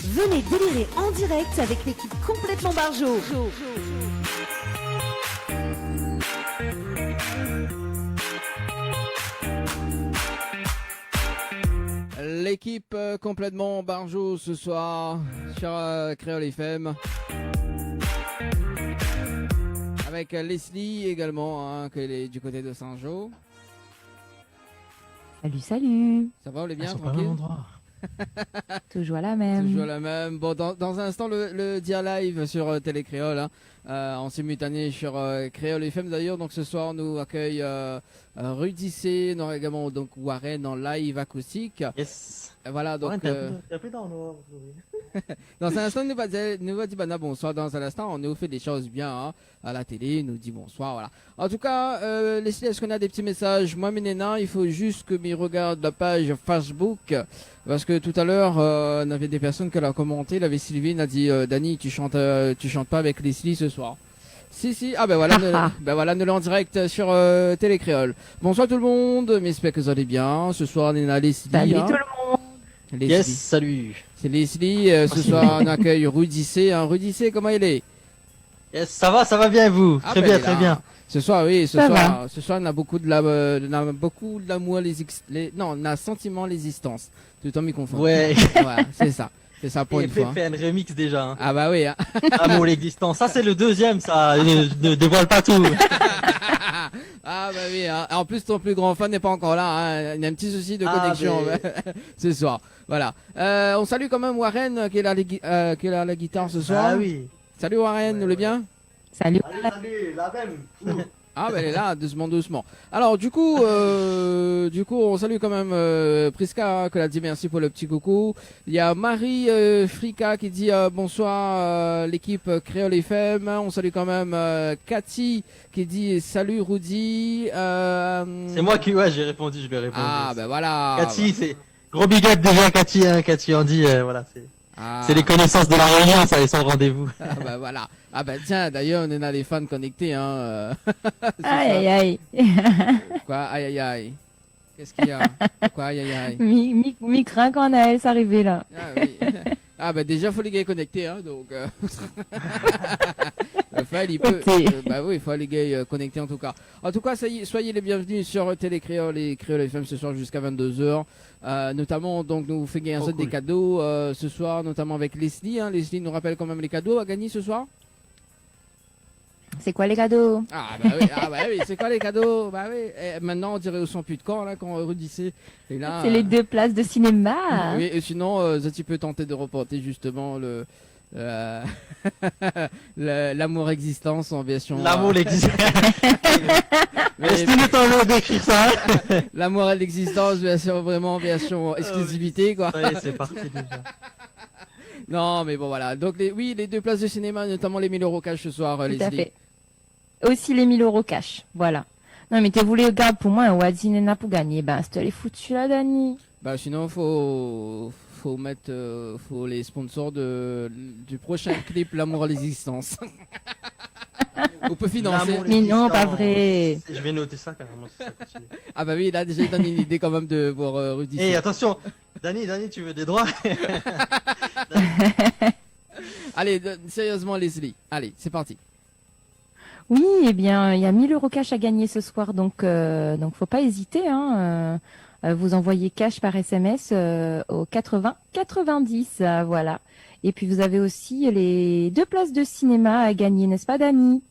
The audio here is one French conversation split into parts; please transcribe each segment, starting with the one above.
Venez délirer en direct avec l'équipe complètement Barjo. L'équipe complètement Barjo ce soir sur Créole FM. Avec Leslie également, hein, qui est du côté de Saint-Jean. Salut, salut. Ça va, on est bien, Ils sont pas au tranquille? même endroit. Toujours la même. Toujours la même. Bon, dans un instant, le Dia Live sur Télé Créole, hein, en simultané sur Créole FM d'ailleurs. Donc ce soir, on nous accueille Rudy C, nous aura également donc Warren en live acoustique. Yes. Voilà, donc T'as plus dans le noir aujourd'hui. dans un instant, nous va dire bonsoir. Dans un instant, on nous fait des choses bien, hein, à la télé, nous dit bonsoir, voilà. En tout cas, Leslie, est-ce qu'on a des petits messages? Moi, Ménéna, il faut juste que m'y regarde la page Facebook, parce que tout à l'heure, on avait des personnes qui l'ont commenté. La Sylvie a dit, Dani, tu chantes pas avec Leslie ce soir. Si, ah ben voilà, nous l'en en direct sur Télé Créole. Bonsoir tout le monde, j'espère que vous allez bien. Ce soir, on est à Leslie. Salut hein. tout le monde. Leslie. Yes, salut. C'est Leslie. Ce soir, on accueille Rudy C. Hein. Rudy C, comment il est? Yes, ça va bien et vous? Ah, Très ben, bien, il est très là. bien. Ce soir, oui, Ça va. ce soir, on a beaucoup de l'amour, non, on a sentiment, l'existence. Tout le temps, m'y confond. Ouais. Voilà, c'est ça. C'est ça pour Et une fois. fait un remix déjà. Hein. Ah bah oui, hein. Amour l'existence. Ça c'est le deuxième, ça. Ne dévoile pas tout. Ah bah oui, hein. En plus, ton plus grand fan n'est pas encore là, hein. Il y a un petit souci de connexion ce soir. Voilà. On salue quand même Warren qui est là à la guitare ce soir. Ah oui. Salut Warren, nous le bien? Salut. Salut, la même. Ah ben elle est là, doucement. Alors du coup, on salue quand même Priska, qui a dit merci pour le petit coucou. Il y a Marie Frika qui dit bonsoir l'équipe Créole FM. On salue quand même Cathy qui dit salut Rudy. C'est moi qui, j'ai répondu, je lui ai répondu. Ah ben voilà. Cathy, c'est gros big up déjà, Cathy, hein, Cathy on dit, voilà, Ah. c'est les connaissances de la réunion, ça, ils sont au rendez-vous. Ah ben voilà. Ah ben tiens, d'ailleurs on en a des fans connectés, hein. Aïe, aïe, aïe. Quoi, aïe aïe aïe. Qu'est-ce qu'il y a? Quoi, aïe aïe aïe. Mi craint quand Naël s'arrivait là. Ah oui. Ah bah déjà faut les gars connectés, hein, donc enfin, il peut bah oui, il faut les gars connectés en tout cas. En tout cas, ça y est, soyez les bienvenus sur Télé Créole et Créole FM ce soir jusqu'à 22h. Notamment donc nous fait gagner des cadeaux ce soir, notamment avec Leslie, hein. Leslie nous rappelle quand même les cadeaux à gagner ce soir. C'est quoi les cadeaux? Ah bah oui, c'est quoi les cadeaux? Bah oui, et maintenant on dirait au son plus de camp là quand Rudy C est là. C'est les 2 places de cinéma. Oui, et sinon tu peux tenter de reporter justement l'amour existence en version. L'amour l'existence. Mais c'est le temps d'écrire ça. L'amour et l'existence version exclusivité quoi. Ça y est, c'est parti déjà. Non mais bon voilà, donc les 2 places de cinéma, notamment les 1000 € cash ce soir, Tout Leslie. à fait. Aussi les 1000 € cash. Voilà. Non mais t'es voulu gars pour moi un Wadzinena pour gagner. Ben c'était les foutu là, Dani. Bah sinon faut mettre faut les sponsors du prochain clip L'amour et l'existence. On peut financer. Mais non, pas vrai. Je vais noter ça carrément si ça continue. Ah bah oui, là déjà il donne une idée quand même de voir Rudy. Et attention, Dani, tu veux des droits? Allez, sérieusement Leslie, allez, c'est parti. Oui, eh bien, il y a 1000 € cash à gagner ce soir, donc faut pas hésiter, hein. Vous envoyez cash par SMS au 80 90, voilà. Et puis vous avez aussi les 2 places de cinéma à gagner, n'est-ce pas, Dani?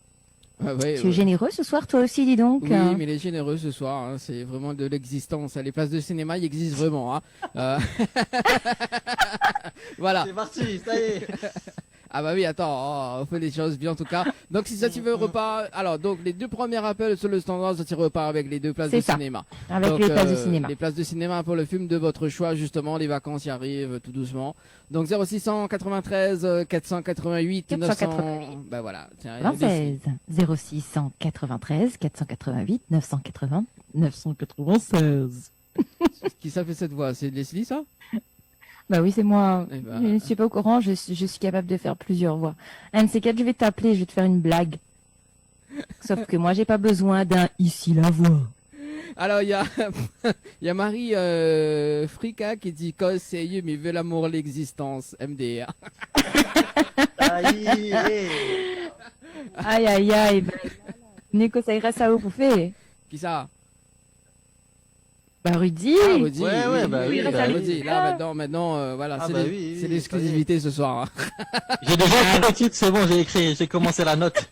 Ah ouais, Tu es généreux ce soir, toi aussi, dis donc. Oui, mais il est généreux ce soir, hein, c'est vraiment de l'existence. Les places de cinéma, ils existent vraiment. Hein. Voilà. C'est parti, ça y est. Ah bah oui, attends, on fait les choses bien en tout cas. Donc si ça tu veux repart, alors donc les 2 premiers appels sur le standard, ça tu repars avec les 2 places de cinéma. Avec donc, les places de cinéma. Les places de cinéma pour le film de votre choix, justement, les vacances y arrivent tout doucement. Donc 0693 488 900. Bah voilà. Tiens, 96 0693 488 980 996. Qui ça fait cette voix? C'est Leslie ça? Bah oui, c'est moi. Eh ben... Je ne suis pas au courant, je suis capable de faire plusieurs voix. Un de ces 4, je vais t'appeler, je vais te faire une blague. Sauf que moi, j'ai pas besoin d'un ici la voix. Alors, il y a, il y a Marie Frika qui dit « Sérieux, mais veut l'amour, l'existence, MDR. » Aïe, Aïe, aïe, aïe. Ben, Nico, ça irait ça au bouffé. Qui ça? Bah, Rudy. Ah, Rudy, Ouais, ouais, bah oui, bah oui. Rudy. Là, maintenant, voilà, Ah, c'est bah les- oui, c'est oui, l'exclusivité ce soir. hein. J'ai déjà écrit le titre, c'est bon, j'ai commencé la note.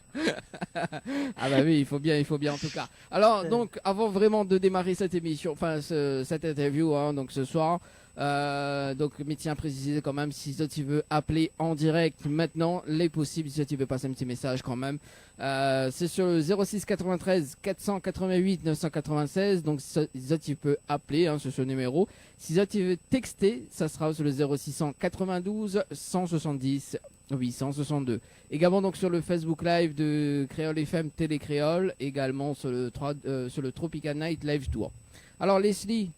Ah bah oui, il faut bien en tout cas. Alors donc, avant vraiment de démarrer cette émission, enfin cette interview, hein, donc ce soir, donc mais tiens à préciser quand même si tu veux appeler en direct maintenant, les possibles si tu veux passer un petit message quand même. C'est sur le 06 93 488 996, donc si tu peux appeler hein, sur ce numéro. Si tu veux texter, ça sera sur le 0692 170 862. Également donc sur le Facebook Live de Créole FM Télé Créole, également sur le Tropical Night Live Tour. Alors Leslie,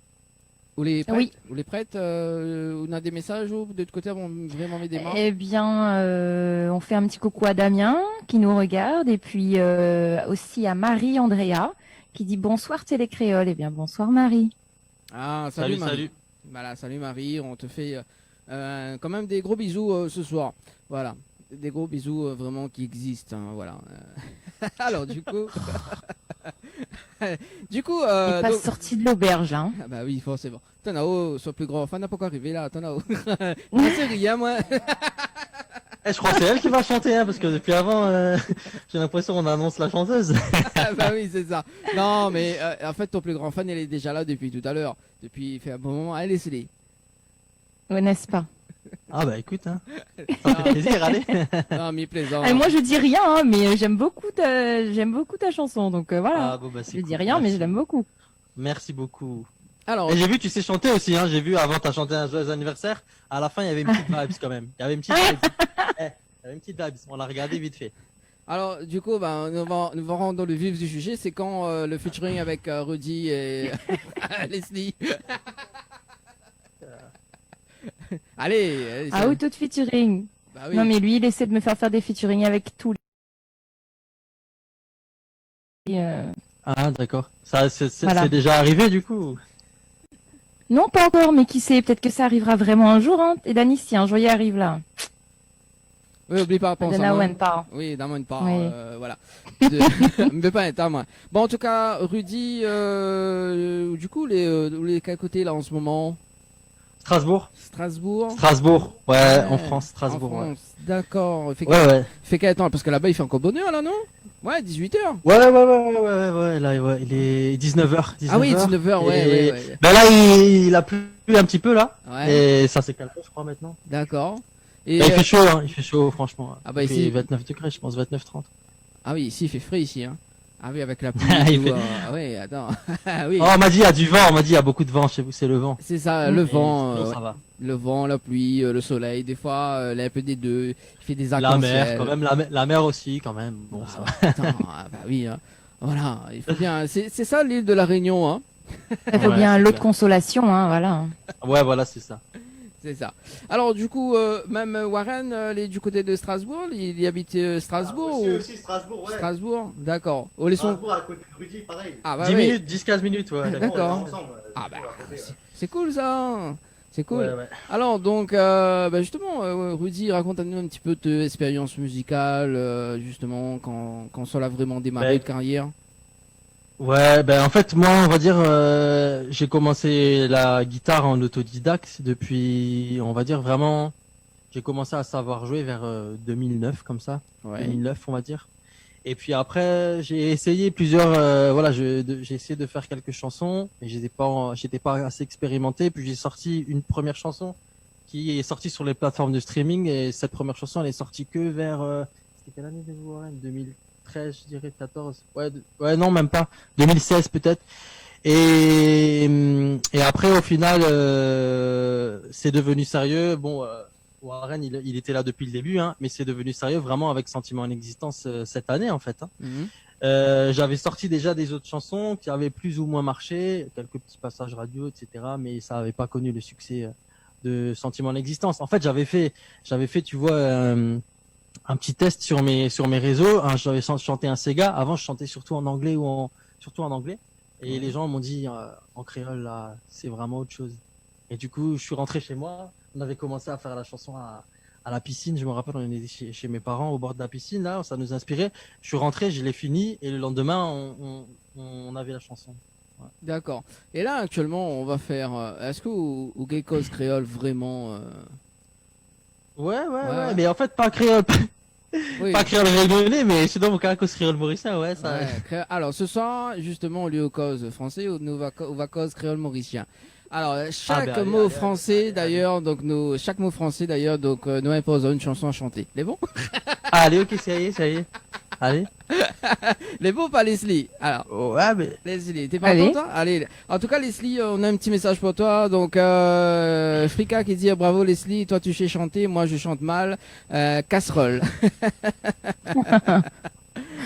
vous les prêtes, Oui. vous les prêtes on a des messages ou de l'autre côté on vraiment mis des mains. Eh bien, on fait un petit coucou à Damien qui nous regarde et puis aussi à Marie Andrea qui dit bonsoir Télé Créole. Eh bien, bonsoir Marie. Ah salut Marie. Salut. Voilà, salut Marie, on te fait quand même des gros bisous ce soir. Voilà, des gros bisous vraiment qui existent. Hein, voilà. Alors du coup, Il est pas donc- sorti de l'auberge, hein. Ah bah oui, forcément. Tonao, sois plus grand. Enfin, n'a pas encore arrivé là, Tonao. C'est rien, moi. Eh, je crois que c'est elle qui va chanter, hein, parce que depuis avant, j'ai l'impression qu'on annonce la chanteuse. Ah bah oui, c'est ça. Non, mais en fait, ton plus grand fan, il est déjà là depuis tout à l'heure. Depuis, il fait un bon moment. Allez, laissez-les. Ouais, n'est-ce pas? Ah bah écoute, hein. Ça fait plaisir, allez. Non, mais plaisant. Et moi, je dis rien, hein, mais j'aime beaucoup ta chanson, donc voilà. Ah, bon, bah, c'est Je dis cool. rien, mais Merci. je l'aime beaucoup. Merci beaucoup. Alors, Et j'ai vu, tu sais chanter aussi, hein. J'ai vu avant, t'as chanté un joyeux anniversaire. À la fin, il y avait une petite vibes quand même. Il y avait une petite vibes. Il y avait une petite vibes. On l'a regardé vite fait. alors, du coup, ben, nous allons rentrer dans le vif du sujet. C'est quand le featuring avec Rudy et Leslie. Allez, Ah, ou tout featuring. bah oui. Non, mais lui, il essaie de me faire des featuring avec tous les. Ah, d'accord. Ça, c'est Voilà. déjà arrivé, du coup. Non, pas encore, mais qui sait, peut-être que ça arrivera vraiment un jour, hein. Et Dani, si un jour il arrive là. Oui, oublie pas, pense à Dana moi. Wen pas. Oui, dans mon part, Oui. voilà. Mais pas un temps, moi. Bon, en tout cas, Rudy, du coup, les quel côté là en ce moment? Strasbourg. Strasbourg. Strasbourg. Ouais, Ouais, en France, Strasbourg. En Ouais. France. D'accord. Ouais. Fait quel temps? Parce que là-bas, il fait encore bonne heure, là, non? Ouais, 18h. Ouais, là, ouais, il est 19h. Ah oui, 19h, ouais, Et- ouais. Ben là, il a plu un petit peu, là. Ouais, Et ça s'est calmé, je crois, maintenant. d'accord. Et, Bah, il fait chaud, hein. Il fait chaud, franchement. Ah bah, il ici- fait 29 degrés, je pense, 29-30. ah oui, ici, il fait frais, ici, hein. Ah oui, avec la pluie. Il tout, fait- ah oui, attends. Ah oui. Oh, on m'a dit, il y a du vent. On m'a dit, il y a beaucoup de vent chez vous, c'est le vent. C'est ça, le Et vent. sinon, Ouais. ça va. Le vent, la pluie, le soleil, des fois, il y a un peu des deux. Il fait des La arcs-en-ciel. mer, quand même, la mer aussi, quand même. Bon, ça va. Attends, ah bah oui, hein. Voilà, il faut bien. C'est ça l'île de la Réunion, hein. Ça fait Ouais, bien un c'est lot de clair. consolation, hein, voilà. Ouais, voilà, c'est ça. C'est ça. Alors du coup, même Warren, il est du côté de Strasbourg, il habite Strasbourg Aussi, ou aussi, Strasbourg, ouais. Strasbourg, d'accord. Oh, les sons. Strasbourg à côté de Rudy, pareil. Ah bah 10 oui. minutes, 10-15 minutes, ouais. D'accord. On est ensemble, Ah bah, à côté, ouais. c'est cool ça. C'est cool. Ouais, ouais. Alors donc, bah, justement, Rudy, raconte-nous un petit peu de expérience musicale, justement, quand ça a vraiment démarré Ben, de carrière. Ouais, ben en fait, moi, on va dire, j'ai commencé la guitare en autodidacte depuis, on va dire vraiment, j'ai commencé à savoir jouer vers 2009, comme ça, Ouais. 2009, on va dire. Et puis après, j'ai essayé plusieurs, voilà, j'ai essayé de faire quelques chansons, mais j'étais pas assez expérimenté. Puis j'ai sorti une première chanson qui est sortie sur les plateformes de streaming, et cette première chanson, elle est sortie que vers, c'était quelle année de vous, Warren 2013, je dirais 14. Ouais, non, même pas. 2016 peut-être. Et après, au final, c'est devenu sérieux. Bon, Warren, il était là depuis le début, hein, mais c'est devenu sérieux vraiment avec Sentiment en existence cette année, en fait. Hein. Mhm. J'avais sorti déjà des autres chansons qui avaient plus ou moins marché, quelques petits passages radio, etc., mais ça n'avait pas connu le succès de Sentiment en existence. En fait, j'avais fait, tu vois, un petit test sur mes réseaux. Hein, j'avais chanté un Sega. Avant, je chantais surtout en anglais surtout en anglais. Et les gens m'ont dit en créole là, c'est vraiment autre chose. Et du coup, je suis rentré chez moi. On avait commencé à faire la chanson à la piscine. Je me rappelle, on était chez mes parents au bord de la piscine là, ça nous inspirait. Je suis rentré, je l'ai fini et le lendemain, on avait la chanson. Ouais. D'accord. Et là, actuellement, on va faire. Est-ce que au Gay Cause créole vraiment Ouais. Mais en fait, pas créole, Oui. pas créole régionais, mais sinon mon caracos créole mauricien, ouais, ça. Ouais, alors, ce soir, justement, au lieu au cause français, on va cause créole mauricien. Alors, chaque allez, mot allez, français, allez. d'ailleurs, donc chaque mot français, d'ailleurs, donc nous impose une chanson à chanter. Les bons? Allez, ok, ça y est. Allez. Les bons, pas Leslie. Alors, Ouais, mais. Leslie, t'es pas Allez. content? Allez. En tout cas, Leslie, on a un petit message pour toi. Donc, Frika qui dit bravo Leslie, toi tu sais chanter, moi je chante mal. Casserole.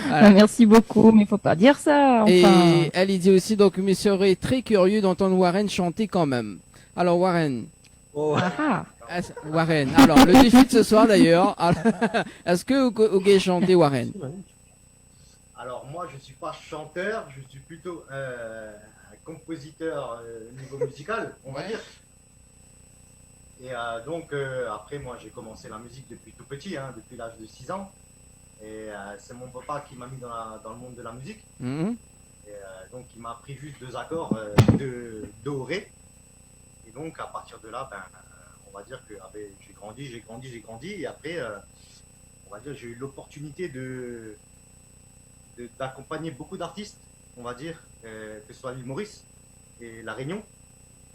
Voilà. Merci beaucoup, mais faut pas dire ça. Enfin, Et elle il dit aussi donc, mais serait très curieux d'entendre Warren chanter quand même. Alors Warren, Oh. ah, Warren. Alors le défi de ce soir d'ailleurs. Alors, est-ce que vous pouvez chanter Warren? Alors moi, je suis pas chanteur, je suis plutôt un compositeur au niveau musical, on va Ouais. dire. Et donc après, moi, j'ai commencé la musique depuis tout petit, hein, depuis l'âge de 6 ans. Et c'est mon papa qui m'a mis dans le monde de la musique. Mhm. Et, donc il m'a appris juste 2 accords de do ré. Et donc à partir de là, on va dire que j'ai grandi. Et après, on va dire j'ai eu l'opportunité d'accompagner beaucoup d'artistes, on va dire, que ce soit l'île Maurice et La Réunion.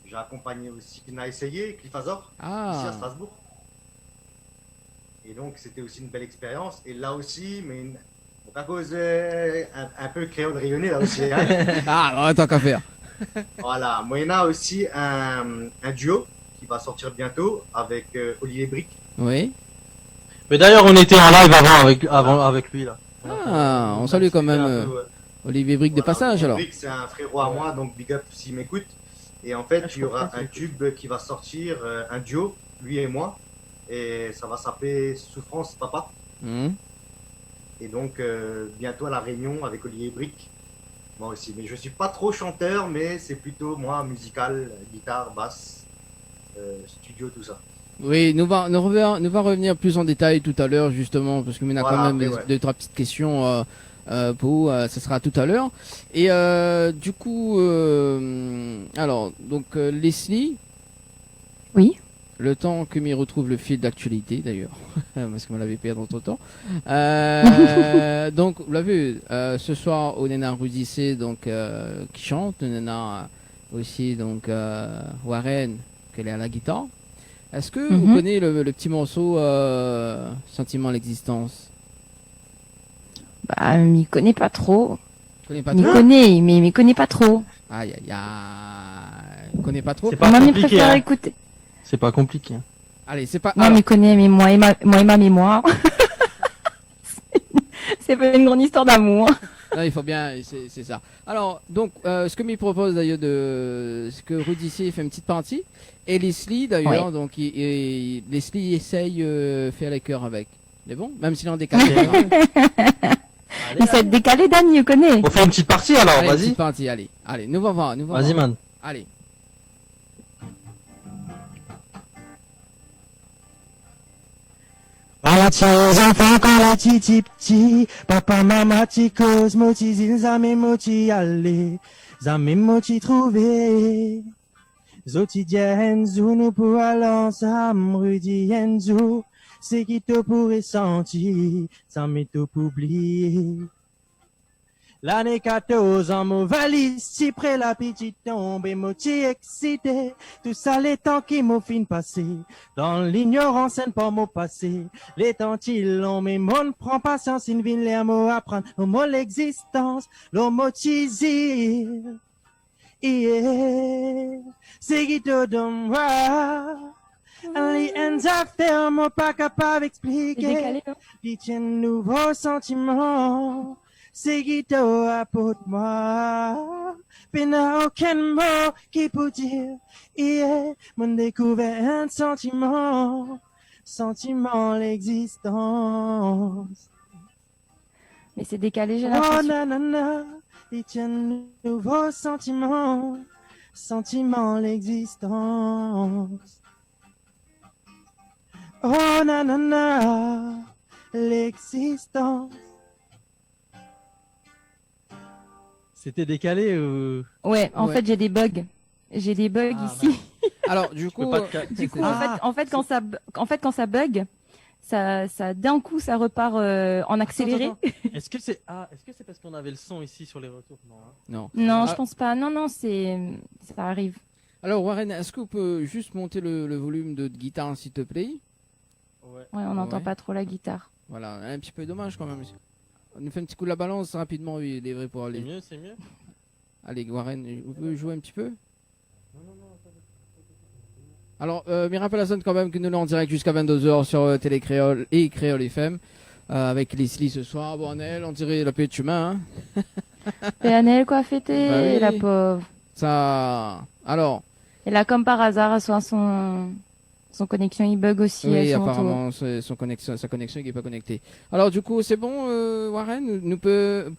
J'ai accompagné aussi N'a essayé, Cliff Azor, ici à Ah. Strasbourg. Et donc c'était aussi une belle expérience. Et là aussi, mais donc à cause un peu créole rayonné là aussi. Hein. Ah, tant qu'à faire. Voilà, moi il y en a aussi un duo qui va sortir bientôt avec Olivier Brick. Oui. Mais d'ailleurs, on était en live avant avec lui là. Ah, on salue quand même Un peu, Olivier Brick de voilà, passage Olivier alors. Brick, c'est un frérot à moi, donc big up s'il m'écoute. Et en fait, il y aura un tube qui va sortir, un duo, lui et moi. Et ça va s'appeler Souffrance Papa. Mhm. Et donc, bientôt à La Réunion avec Olivier Brick. Moi aussi. Mais je suis pas trop chanteur, mais c'est plutôt moi, musical, guitare, basse, studio, tout ça. Oui, nous va revenir plus en détail tout à l'heure justement parce que nous a Voilà, quand même après, ouais. deux trois petites questions pour ce sera tout à l'heure. Et du coup alors donc Leslie, oui. le temps que m'y retrouve le fil d'actualité d'ailleurs parce qu'on l'avait perdu entre temps. Donc vous l'avez vu ce soir au Nena Rudissé donc qui chante, Nena aussi donc Warren qu'elle est à la guitare. Est-ce que vous Mhm. connaissez le petit morceau Sentiment à l'existence? Bah, m'y connais pas trop. Tu connais pas M'y trop? connais, mais m'y connais pas trop. Aïe aïe aïe. Tu connais pas trop? C'est pas Moi, mais compliqué, préfère hein. écouter. C'est pas compliqué. Allez, c'est pas. Moi, alors, m'y connais, mais moi et ma mémoire. C'est pas une grande histoire d'amour. non, il faut bien, c'est ça. Alors, donc, ce que m'y propose d'ailleurs ce que Rudy C fait une petite partie, et Leslie d'ailleurs, Ouais. donc, Leslie essaye faire les chœurs avec. C'est bon? Même s'il en décalé. Mais ça va être décalé, Dan, m'y connais. On fait une petite partie alors, Allez, une vas-y. petite partie, allez. Allez, nous va voir, Vas-y, man. Allez. Voilà ti aux enfants quand la ti petit, papa maman ti cause moti zin zame moti aller, zame moti trouver. Zoti dienzu nous pour aller ensemble, Rudy dienzu, c'est qui te pourrait sentir, zame te pour oublier. L'année 14 en mon valise, si près la petite tombe et moti excité, tout ça les temps qui m'ont fin passé, dans l'ignorance et pas mon passé, les temps ils long, mais mon prend patience, une ville les mots apprendre, au mot l'existence, l'homme motisé, yeah, c'est qui te donne, les ends à faire, moi pas capable C'est d'expliquer, décalé, non? puis tiens nouveaux sentiments. C'est qui t'apporte moi, mais n'a aucun mot qui peut dire, yeah, mon découvert un sentiment, l'existence. Mais c'est décalé, j'ai Oh l'impression. nanana, il tient de nouveaux sentiments, sentiments l'existence. Oh nanana, l'existence. C'était décalé ou... Ouais, en Ouais. fait, j'ai des bugs. J'ai des bugs Ah, ici. Alors, du coup, Du coup, Ah, en fait, quand ça bug, ça d'un coup, ça repart en accéléré. Attends. Est-ce que c'est parce qu'on avait le son ici sur les retours? Non. Hein. non. Non, Ah. je pense pas. Non, ça arrive. Alors, Warren, est-ce que vous pouvez juste monter le volume de guitare, s'il te plaît? Ouais. Ouais, on n'entend Ouais. pas trop la guitare. Voilà, un petit peu dommage quand même. On nous fait un petit coup de la balance rapidement, oui, il est vrai pour C'est aller. mieux, c'est mieux. Allez, Warren, vous pouvez jouer un petit peu? Alors, Mira sonne quand même que nous l'avons en direct jusqu'à 22h sur Télé Créole et Créole FM. Avec Leslie ce soir. Bon, Annelle, on dirait la paix de chemin. Hein. Et Annelle, quoi fêter, Bah oui. la pauvre. Ça. Alors, Et là, comme par hasard, son connexion, il bug aussi. oui, à son tour. apparemment, sa connexion n'est pas connectée. Alors, du coup, c'est bon, Warren? Nous peut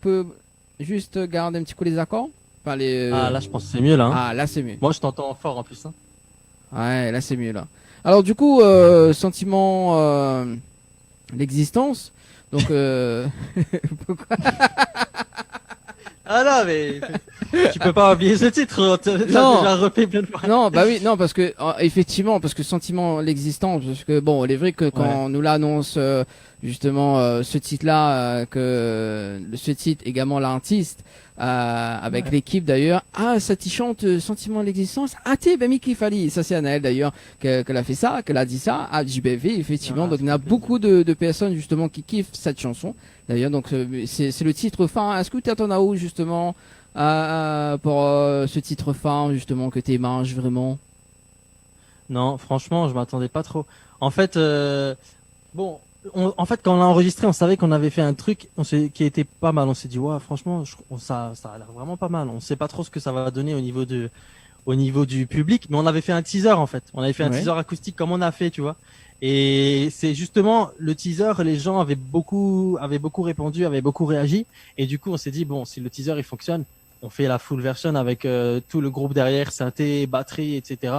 juste garder un petit coup les accords? Enfin, les, Ah, là, je pense que c'est mieux, là. Hein. Ah, là, c'est mieux. Moi, je t'entends fort en plus. Hein. Ouais, là c'est mieux là. Alors du coup, sentiment l'existence. Donc pourquoi Ah non, mais tu peux pas oublier ce titre. T'as Non. déjà repris plein de fois. Non, bah oui, non parce que effectivement, parce que sentiment l'existence, parce que bon, il est vrai que quand Ouais. on nous l'annonce justement ce titre-là, que ce titre également l'artiste avec Ouais. l'équipe d'ailleurs, ça t'y chante sentiment l'existence. Ah t'es ben Miki Fali, ça c'est Anaël d'ailleurs qu'elle a fait ça, qu'elle a dit ça à JBV effectivement. Ah, Donc il y a ça fait beaucoup de personnes justement qui kiffent cette chanson. D'ailleurs donc c'est le titre phare. Est-ce que tu attends à où justement pour ce titre phare justement que tu manges vraiment? Non, franchement, je m'attendais pas trop. En fait, bon, en fait, quand on l'a enregistré, on savait qu'on avait fait un truc qui était pas mal. On s'est dit, ouais, franchement, ça a l'air vraiment pas mal. On sait pas trop ce que ça va donner au niveau du public, mais on avait fait un teaser en fait. On avait fait un Ouais. teaser acoustique comme on a fait, tu vois. Et c'est justement le teaser, les gens avaient beaucoup répondu, avaient beaucoup réagi. Et du coup, on s'est dit, bon, si le teaser il fonctionne, on fait la full version avec tout le groupe derrière, synthé, batterie, etc.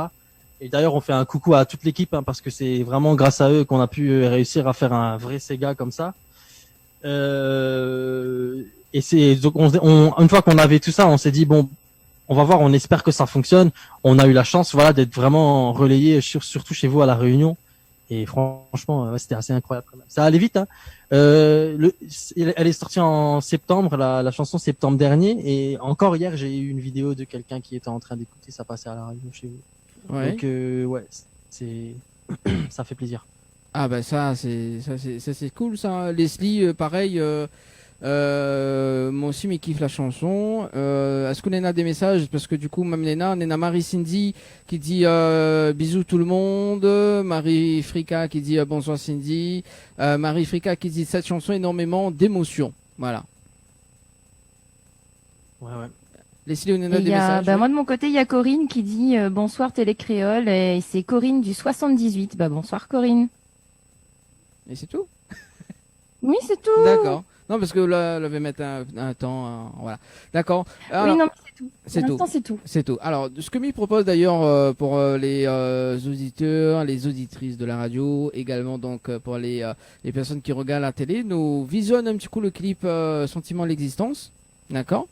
Et d'ailleurs, on fait un coucou à toute l'équipe, hein, parce que c'est vraiment grâce à eux qu'on a pu réussir à faire un vrai Sega comme ça. Et c'est donc une fois qu'on avait tout ça, on s'est dit bon, on va voir, on espère que ça fonctionne. On a eu la chance, voilà, d'être vraiment relayé surtout chez vous à la Réunion. Et franchement, ouais, c'était assez incroyable. Quand même. Ça allait vite. Hein. Elle est sortie en septembre, la chanson septembre dernier. Et encore hier, j'ai eu une vidéo de quelqu'un qui était en train d'écouter ça passer à la radio chez vous. Ouais. Donc ouais, c'est ça fait plaisir. Ah bah ça c'est cool ça. Leslie pareil moi aussi mais kiffe la chanson. Est-ce que Léna a des messages parce que du coup même Léna Marie Cindy qui dit bisous tout le monde, Marie Frika qui dit bonsoir Cindy, Marie Frika qui dit cette chanson énormément d'émotion. Voilà. Ouais. Leslie ou Léna Et des il y a, messages? bah, moi de mon côté, il y a Corinne qui dit bonsoir Télécréole et c'est Corinne du 78. Bah bonsoir Corinne. Et c'est tout? Oui, c'est tout. D'accord. Non parce que là elle avait mettre un temps voilà. D'accord. Alors, Oui, non, mais c'est tout. c'est Pour tout. l'instant, c'est tout. C'est tout. Alors, ce que m'y propose d'ailleurs pour les auditeurs, les auditrices de la radio, également donc pour les personnes qui regardent la télé, nous visionnons un petit coup le clip Sentiment l'existence, d'accord.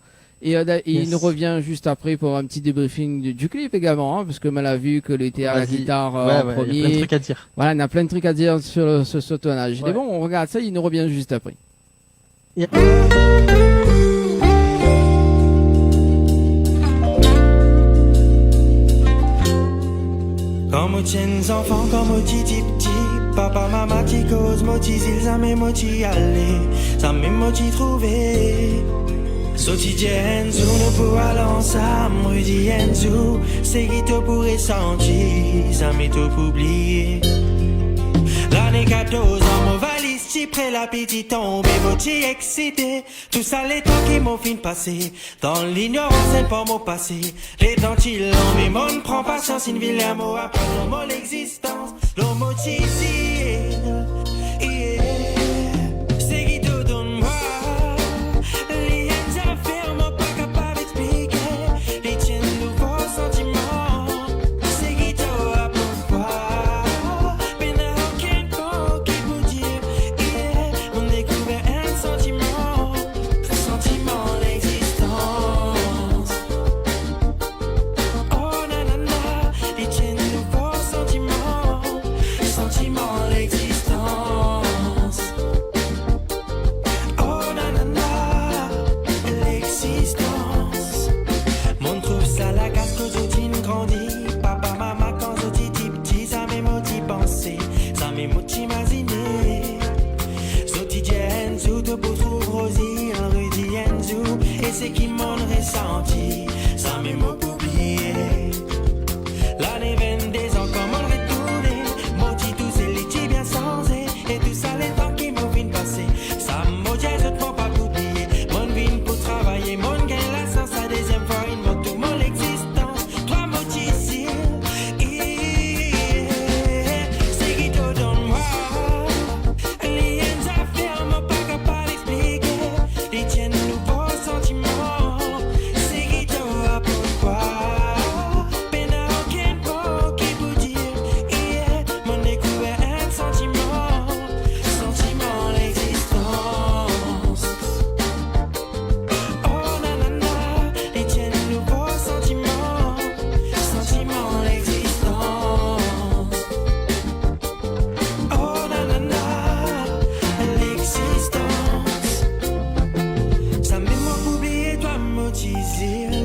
Et il nous revient juste après pour un petit débriefing du clip également, hein, parce que mal a vu que il était à la Vas-y. guitare en Ouais, il y a plein de premier. trucs à dire. Voilà, on a plein de trucs à dire sur ce tournage. Ouais. Mais bon, on regarde ça, il nous revient juste après. Quand mo tiens enfant, quand mo petit papa, maman, ti cause, mo ti zil, ça me mo ti aller, ça me mo ti trouver. Soti Jenzu, nous pour aller ensemble, Rudy Jenzu, c'est qui te pourrait sentir, ça m'est tout pour oublier. L'année 14 ans, mon valise, ti près la petite tombe, mo ti excité, tout ça les temps qui m'ont fin passé, dans l'ignorance c'est pas mon passé, les temps ti longs, mais mon prend patience, une ville à mot, après mon l'existence, l'homme ti si, c'est qui te donne moi, les affaires m'ont c'est qui m'ont ressenti, ça me m'a oublié. L'année 22 ans, comment retourner, mon petit tout c'est les bien sans et tout ça les temps qui m'ont venu passer, ça m'a dit je ne peux pas oublier, mon vie pour travailler, mon gain la sens à deuxième fois, il m'a tout mon existence, toi mon petit ici, c'est qui te donne moi, les affaires m'ont pas capable d'expliquer, les tiennes nouveaux sentiments, c'est qui te va pourquoi.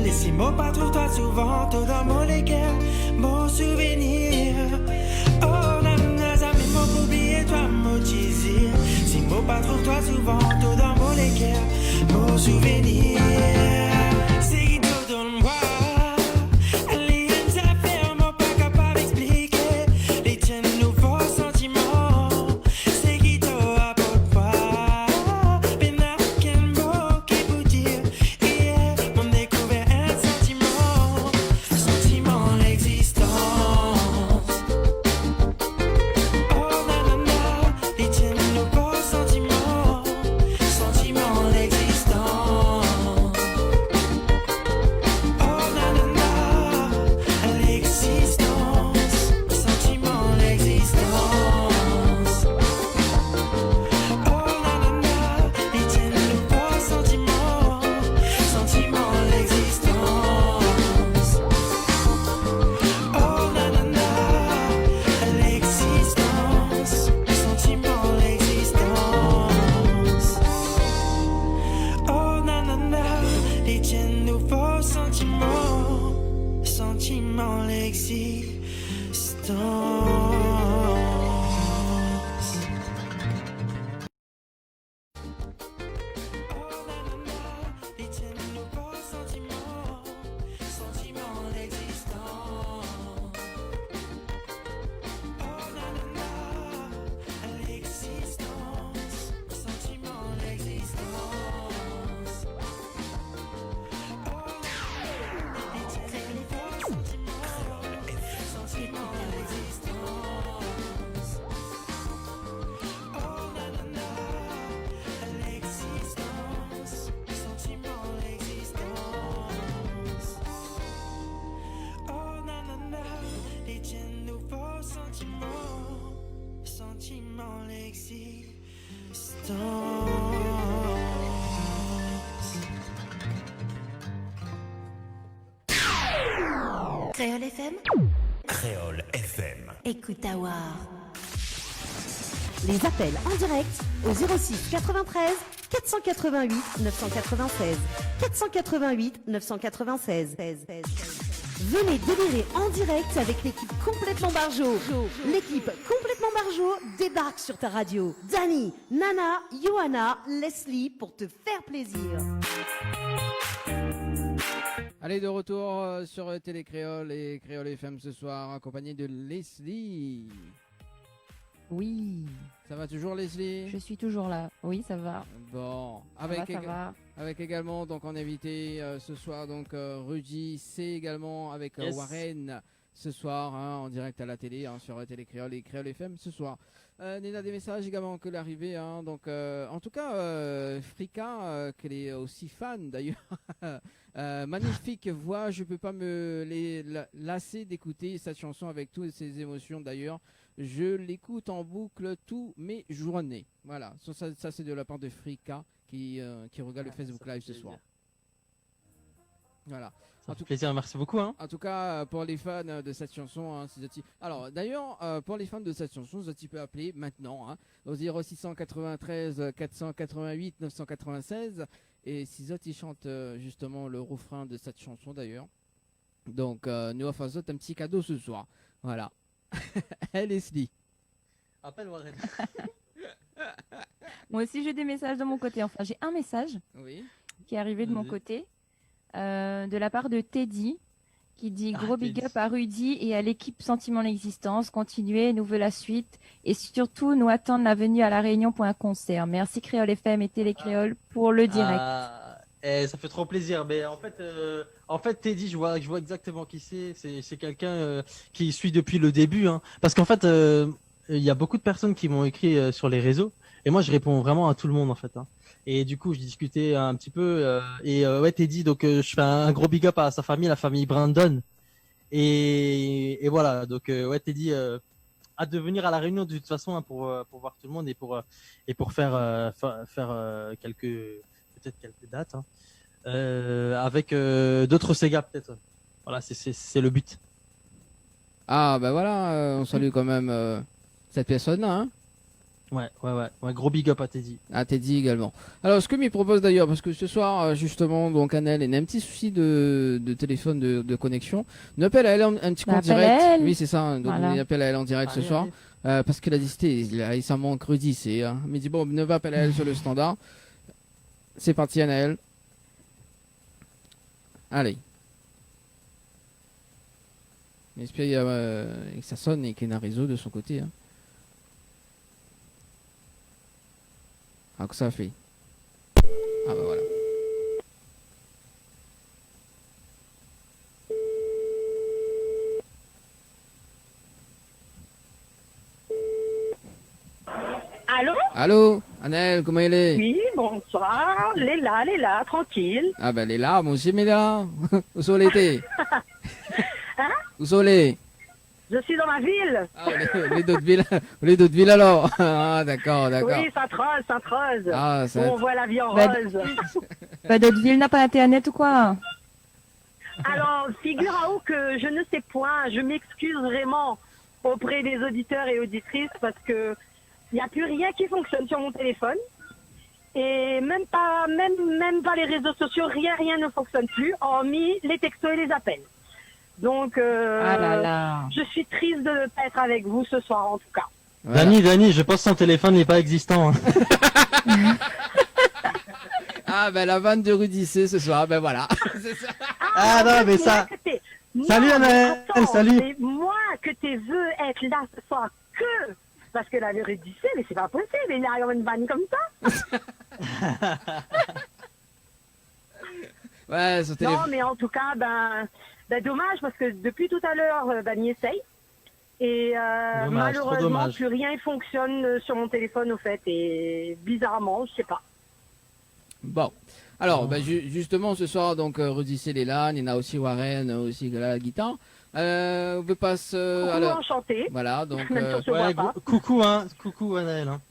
Laissez-moi pas trop toi souvent, tout dans mon léguer, mon souvenir. Oh nana, ça m'est pas oublier toi, mon désir. Si moi pas trop toi souvent, tout dans mon léguer, mon souvenir. C'est tout dans moi. Les affaires m'ont pas capable d'expliquer. Les tiennes nouveaux sentiments. C'est qui t'a apporté quoi? Quel mot qui vous dire? Mon découvert un sentiment, sentiment l'existence. Oh nanana, les tiennes nouveaux sentiments, sentiment l'existence. Oh nanana, l'existence, sentiment l'existence. Oh nanana, les tiennes nouveaux sentiments, sentiment l'existence. Oh nanana, l'existence, sentiment l'existence. Oh nanana, les tiennes nouveaux sentiments, sentiment l'existence. Oh nanana, les tiennes nouveaux sentiments, sentiment l'existence. Oh nanana, l'existence, sentiment l'existence. Oh les tiennes nouveaux sentiments, sentiment l'existence. Oh nanana, l'existence, sentiment l'existence. Oh nanana, les tiennes nouveaux sentiments, sentiment l'existence. Créole FM, Créole FM. écoute Awar. Les appels en direct au 06 93 488 996. 488 996. Venez délirer en direct avec l'équipe complètement Barjo. L'équipe complètement Barjo débarque sur ta radio. Dani, Nana, Johanna, Leslie pour te faire plaisir. Allez, de retour sur Télé Créole et Créole FM ce soir, accompagné de Leslie. Oui, Ça va toujours, Leslie? je suis toujours là. Oui, ça va. Bon, Ça va, ça va. avec également donc en invité ce soir donc Rudy, c'est également avec Yes. Warren ce soir hein, en direct à la télé hein, sur Télé Créole et Créole FM ce soir. Nina, des messages également que l'arrivée hein, donc en tout cas Frika qu'elle est aussi fan d'ailleurs. Magnifique voix, je peux pas me lasser d'écouter cette chanson avec toutes ses émotions d'ailleurs. Je l'écoute en boucle tous mes journées. Voilà, ça c'est de la part de Frika qui regarde le Facebook Live ce soir. Voilà. Ça fait plaisir, merci beaucoup. Hein. En tout cas, pour les fans de cette chanson, hein, alors d'ailleurs, pour les fans de cette chanson, Zoti peut appeler maintenant hein, au 0693 488 996 et si Zoti chante justement le refrain de cette chanson d'ailleurs. Donc, nous offrons Zoti un petit cadeau ce soir. Voilà. Elle Leslie. Appelle Warren. Moi aussi, j'ai des messages de mon côté. Enfin, j'ai un message. Oui. qui est arrivé de mon Vas-y. côté, de la part de Teddy, qui dit Ah, gros big Teddy. up à Rudy et à l'équipe Sentiment l'existence. Continuez, nous veut la suite. Et surtout, nous attendre la venue à La Réunion pour un concert. Merci Créole FM et Télé Créole pour le direct. Ça fait trop plaisir. Mais en fait, Teddy, je vois exactement qui c'est. C'est quelqu'un qui suit depuis le début, hein. Parce qu'en fait, il y a beaucoup de personnes qui m'ont écrit sur les réseaux, et moi, je réponds vraiment à tout le monde, en fait, hein. Et du coup, je discutais un petit peu, ouais, Teddy. Donc, je fais un gros big up à sa famille, la famille Brandon. Et voilà. Donc, ouais, Teddy, hâte de venir à la Réunion de toute façon, hein, pour voir tout le monde et pour faire peut-être quelques dates, hein, avec d'autres Sega peut-être. Voilà, c'est le but. Ah, bah voilà, on salue quand même cette personne-là, hein. Ouais, gros big up à Teddy. À Teddy également. Alors, ce que m'y propose d'ailleurs, parce que ce soir, justement, donc, Annelle, elle a un petit souci de téléphone de connexion. Nous appelle à elle un petit Bah, compte appelle direct. à elle. Oui, c'est ça. Donc, Voilà. on appelle à elle en direct ce Allez, soir. allez. Parce qu'elle a dit, ça manque Rudy, c'est, hein. Mais dit, bon, ne va appeler à elle sur le standard. C'est parti, Annelle. Allez. J'espère que ça sonne et qu'il y a un réseau de son côté, hein. Ah, que ça fait. Ah, bah voilà. Allô? Allô, Annelle, comment elle est? Oui, bonsoir. Léla, tranquille. Ah, ben elle est là, moi aussi, mais là. Où sont l'été? Hein? Où sont les? Je suis dans ma ville. Ah, les d'autres villes, les d'autres villes alors. Ah, d'accord. Oui, Sainte-Rose. Ah, Où ça. on voit la vie en Bah, rose. Bah, d'autres villes n'a pas internet ou quoi? Alors, figure-toi que je ne sais point. Je m'excuse vraiment auprès des auditeurs et auditrices parce que il n'y a plus rien qui fonctionne sur mon téléphone. Et même pas les réseaux sociaux, rien ne fonctionne plus, hormis les textos et les appels. Donc, Ah là là. je suis triste de ne pas être avec vous ce soir, en tout cas. Voilà. Dani, je pense que son téléphone n'est pas existant, hein. Ah, ben la vanne de Rudy C ce soir, ben voilà. C'est ça. Ah, non, mais ça. Salut, Annelle, salut. C'est moi que tu veux être là ce soir que parce que la vérité c'est, mais c'est pas possible, il y a une vanne comme ça. Ouais, son téléphone. Non, mais en tout cas, ben dommage parce que depuis tout à l'heure, il essaye. Et Dommage, trop malheureusement, dommage. plus rien ne fonctionne sur mon téléphone au fait. Et bizarrement, je sais pas. Bon. Alors, ben, justement, ce soir, donc, Rudy C est là, Nina aussi, Warren aussi, la guitare. On veut passer alors. Enchanté. Voilà, donc. Même si on se voit Ouais, pas. coucou Annelle, hein.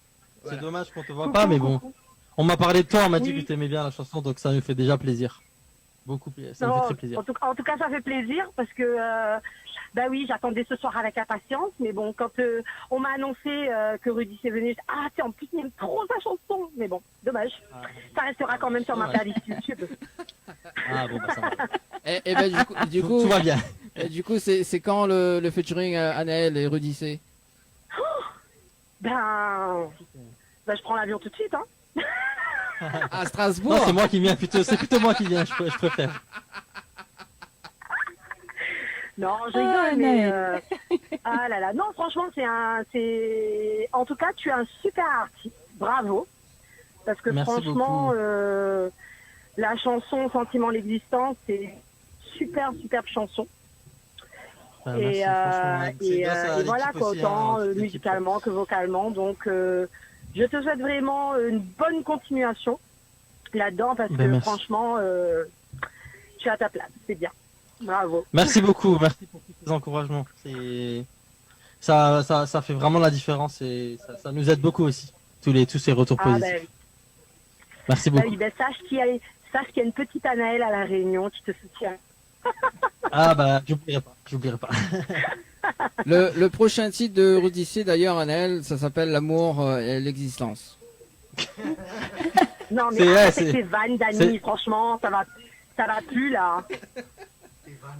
Voilà. C'est dommage qu'on te voit Coucou, pas, mais bon. coucou. On m'a parlé de toi, on m'a dit Oui. que t'aimais bien la chanson, donc ça me fait déjà plaisir. Beaucoup plaisir, ça me fait Non, très plaisir. en tout cas, ça fait plaisir parce que, bah oui, j'attendais ce soir avec impatience. Mais bon, quand on m'a annoncé que Rudy s'est venu, ah, tiens, en plus, il aime trop sa chanson. Mais bon, dommage. Ça restera quand même sur ma playlist YouTube. Ah bon, bah ça va. Et ben, du coup, Tout va bien. et du coup, c'est quand le featuring Anaël et Rudy C? Ben, je prends l'avion tout de suite, hein. À Strasbourg. Non, c'est moi qui viens plutôt, c'est plutôt moi qui viens, je préfère. Non, je Ah, rigole, mais Naël. ah là là, non, franchement, en tout cas, tu es un super artiste, bravo, parce que Merci franchement, beaucoup. la chanson Sentiment l'existence, c'est super chanson. Enfin, Et, merci, franchement, c'est et grâce à et voilà, l'équipe quoi, aussi, autant hein, toute l'équipe. musicalement que vocalement. Donc, je te souhaite vraiment une bonne continuation là-dedans, parce Ben, que merci. franchement, tu as ta place, c'est bien. Bravo. Merci beaucoup, merci pour tous les encouragements. Ça fait vraiment la différence et ça nous aide beaucoup aussi. Tous ces retours Ah, positifs. ben oui. Merci Bah beaucoup. oui, ben sache qu'il y a une petite Anaëlle à la Réunion qui te soutient. Ah bah, j'oublierai pas. Le prochain titre de Rudy C, d'ailleurs, Anaël, ça s'appelle L'amour et l'existence. Non, mais C'est- arrête ouais, avec c'est- tes vannes, Dani, c'est- franchement, ça va plus, là.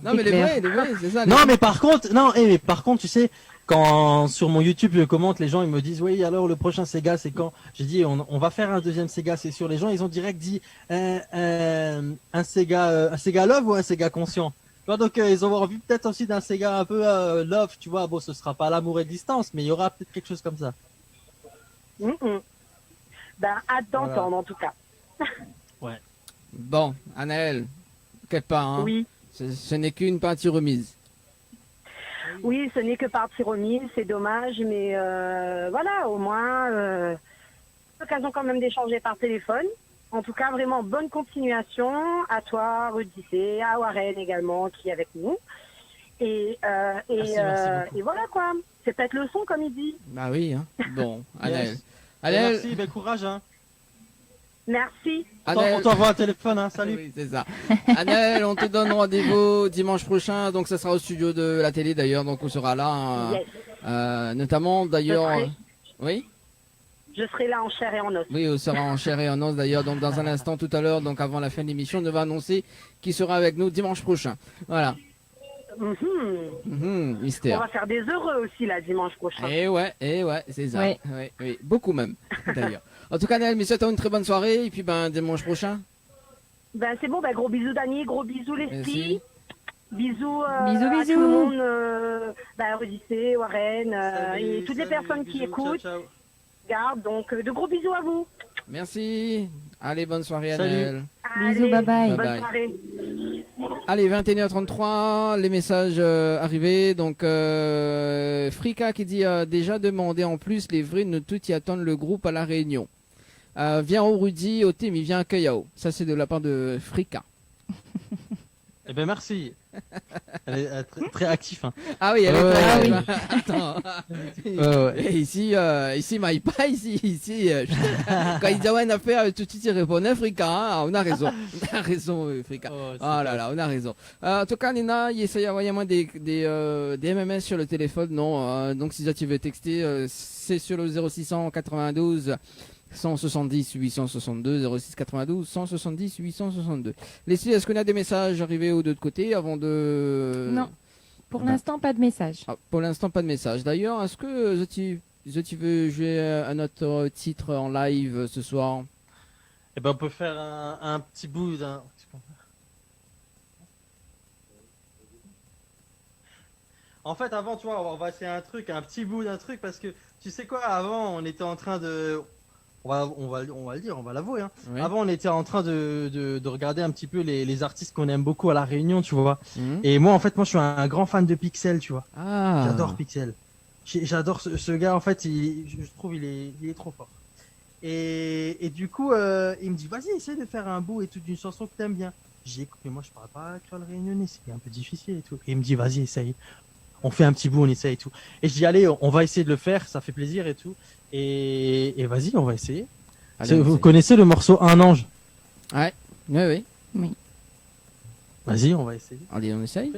Non, mais les clair. vrais, c'est ça. Non, mais par contre, tu sais, quand sur mon YouTube je commente, les gens ils me disent oui alors le prochain Sega c'est quand? J'ai dit on va faire un deuxième Sega, c'est sûr. Les gens ils ont direct dit un Sega Love ou un Sega conscient. Tu vois, donc ils ont envie peut-être aussi d'un Sega un peu Love, tu vois. Bon, ce sera pas l'amour et distance, mais il y aura peut-être quelque chose comme ça. Ben, hâte d'entendre en tout cas. Ouais. Bon, Anaël, quelque part, hein. Oui. Ce n'est qu'une partie remise. Oui, ce n'est que partie remise, c'est dommage, mais voilà, au moins, l'occasion quand même d'échanger par téléphone. En tout cas, vraiment bonne continuation à toi, Rudissé, à Warren également, qui est avec nous. Et voilà quoi, c'est peut-être le son comme il dit. Bah oui, hein. Bon, Anaël. Yes. Anaël. Merci, ben courage. Hein. Merci. On t'envoie un téléphone, hein. Salut. Oui, c'est ça. Anaël, on te donne rendez-vous dimanche prochain, donc ça sera au studio de la télé d'ailleurs, donc on sera là, notamment d'ailleurs. Oui. Je serai là en chair et en os. Oui, on sera en chair et en os d'ailleurs, donc dans un instant tout à l'heure, donc avant la fin de l'émission, on va annoncer qui sera avec nous dimanche prochain. Voilà. Mystère. On va faire des heureux aussi là dimanche prochain. Et ouais, c'est ça. Ouais. Oui, beaucoup même d'ailleurs. En tout cas, Anaël, mais souhaite une très bonne soirée et puis ben dimanche prochain. Ben c'est bon, ben gros bisous Dani, gros bisous les filles. Bisous à Bisous. tout le monde, Rudissé, Warren et toutes les personnes qui écoutent. Ciao. Garde, donc de gros bisous à vous. Merci. Allez, bonne soirée, Salut. Anaël. Bisous, bye bye. Bonne soirée. Allez, 21h33, les messages arrivés. Donc, Frika qui dit déjà demandé en plus, les vrais ne tout y attendent le groupe à la réunion. Viens au Rudy, au team, il vient à Kayao. Ça, c'est de la part de Frika. Eh ben merci. Elle est très, très active. Hein. Ah oui, elle est très active. Attends. Ouais. Et ici, Maïpa, ici, quand il dit ouais, on a fait tout de suite, il répondait Frika. Hein, on a raison. On a raison, Frika. Oh là là, on a raison. En tout cas, Nina, il essaie d'envoyer des MMS sur le téléphone. Non, donc si tu veux texter, c'est sur le 0692 170 862 06 92 170 862. Leslie, est-ce qu'on a des messages arrivés de l'autre côté avant de... Non, pour l'instant, pas de message. Pour l'instant, pas de message. D'ailleurs, est-ce que tu veux jouer un autre titre en live ce soir? Eh ben on peut faire un petit bout d'un... En fait, avant, tu vois, on va essayer un petit bout d'un truc, parce que, tu sais quoi, avant, on était en train de... On va le dire, on va l'avouer. Hein. Oui. Avant, on était en train de regarder un petit peu les artistes qu'on aime beaucoup à La Réunion, tu vois. Et moi, en fait, je suis un grand fan de Pixel, tu vois. J'adore Pixel. J'adore ce gars, en fait, je trouve il est trop fort. Et du coup, il me dit, vas-y, essaye de faire un bout et tout d'une chanson que t'aimes bien. J'ai écoute, mais moi, je parle pas créole réunionnais, c'est un peu difficile et tout. Et il me dit, vas-y, essaye. On fait un petit bout, on essaye et tout. Et je dis, allez, on va essayer de le faire, ça fait plaisir et tout. Et vas-y, on va essayer. Allez, vous connaissez le morceau Un ange? Ouais, oui. Vas-y, on va essayer. Allez, on essaye.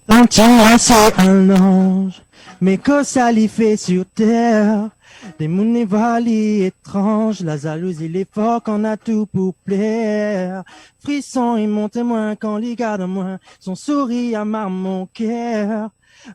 L'entière, c'est un ange, mais que ça lui fait sur terre? Des mounivali étranges, la jalousie, l'effort qu'on a tout pour plaire. Frisson, il monte moins quand il garde moins. Son sourire amarre mon cœur.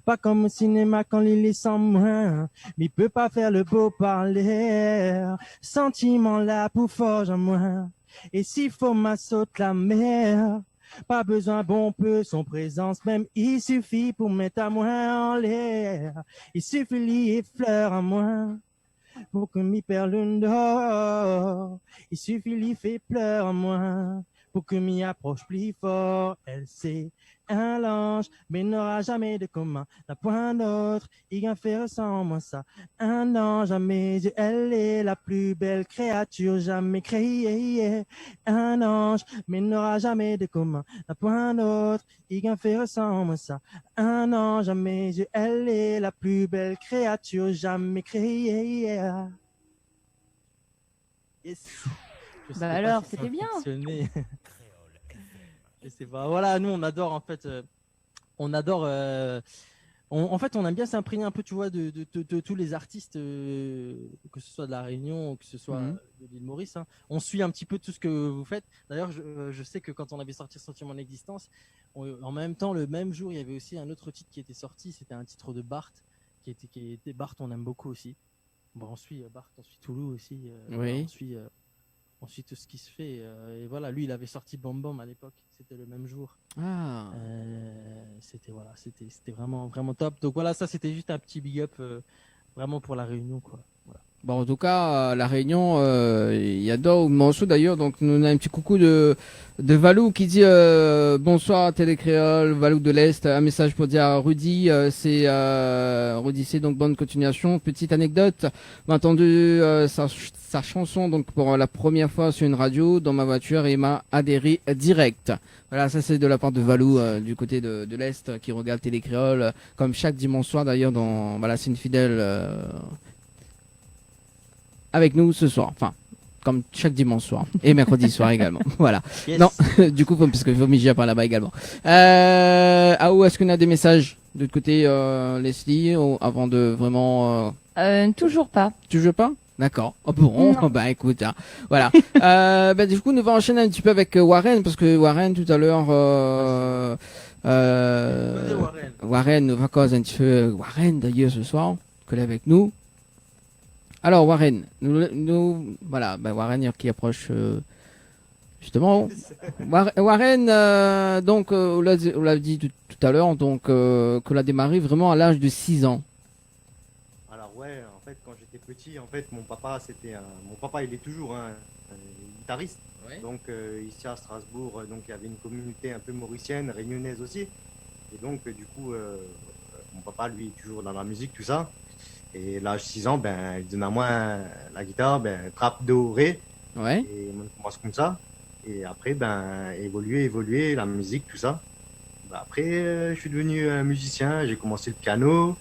Pas comme au cinéma quand il est sans moins. Mais il peut pas faire le beau parler. Sentiment là pour forge en moins. Et s'il faut ma saute la mer. Pas besoin bon peu son présence même. Il suffit pour mettre à moins en l'air. Il suffit les fleurs à moins. Pour que m'y perle d'or, il suffit l'y fait pleurer à moi. Pour que m'y approche plus fort, elle sait un l'ange, mais n'aura jamais de commun. N'a point d'autre, il a fait sans moi ça. Un ange à mes yeux, elle est la plus belle créature jamais créée. Un ange, mais n'aura jamais de commun. N'a point d'autre, il a fait sans moi ça. Un ange à mes yeux, elle est la plus belle créature jamais créée. Yes. Bah alors, c'était bien. Je sais pas. Voilà, nous on adore en fait, on adore En fait, on aime bien s'imprégner un peu, tu vois, de tous les artistes, que ce soit de la Réunion, que ce soit de l'île Maurice. Hein. On suit un petit peu tout ce que vous faites. D'ailleurs, je sais que quand on avait sorti Sentiment d'existence, en même temps, le même jour, il y avait aussi un autre titre qui était sorti. C'était un titre de Barth, qui était Barth, on aime beaucoup aussi. Bon, on suit Barth, on suit Toulouse aussi. Oui. On suit tout ce qui se fait. Et voilà, lui, il avait sorti Bom Bom à l'époque. C'était le même jour. Ah. C'était vraiment vraiment top. Donc voilà, ça c'était juste un petit big up vraiment pour la Réunion quoi. Voilà. Bon, en tout cas, la Réunion, il y a d'autres morceaux d'ailleurs. Donc, nous on a un petit coucou de Valou qui dit bonsoir Télécréole, Valou de l'Est. Un message pour dire à Rudy, Rudy, c'est donc bonne continuation. Petite anecdote, j'ai entendu sa chanson donc pour la première fois sur une radio dans ma voiture et m'a adhéré direct. Voilà, ça c'est de la part de Valou du côté de l'Est qui regarde Télécréole comme chaque dimanche soir d'ailleurs. Voilà, c'est une fidèle. Avec nous ce soir, enfin, comme chaque dimanche soir et mercredi soir également. Voilà. Yes. Non, du coup, parce qu'il faut miger par là-bas également. Où est-ce qu'on a des messages de l'autre côté, Leslie, avant de vraiment. Toujours pas. Toujours pas? D'accord. Oh bon, bah écoute, hein. Voilà. Du coup, nous allons enchaîner un petit peu avec Warren, parce que Warren tout à l'heure. Warren nous va causer un petit peu. Warren d'ailleurs ce soir, que est avec nous. Alors Warren, voilà, Warren qui approche justement. Warren, donc on l'a dit tout à l'heure, donc que l'a démarré vraiment à l'âge de 6 ans. Alors ouais, en fait quand j'étais petit, en fait mon papa il est toujours un guitariste. Ouais. Donc ici à Strasbourg, donc il y avait une communauté un peu mauricienne, réunionnaise aussi. Et donc du coup mon papa lui est toujours dans la musique tout ça. Et là, 6 ans, il donne à moi la guitare, trappe, do, ré. Ouais. Et on commence comme ça. Et après, évoluer, la musique, tout ça. Après, je suis devenu musicien, j'ai commencé le piano,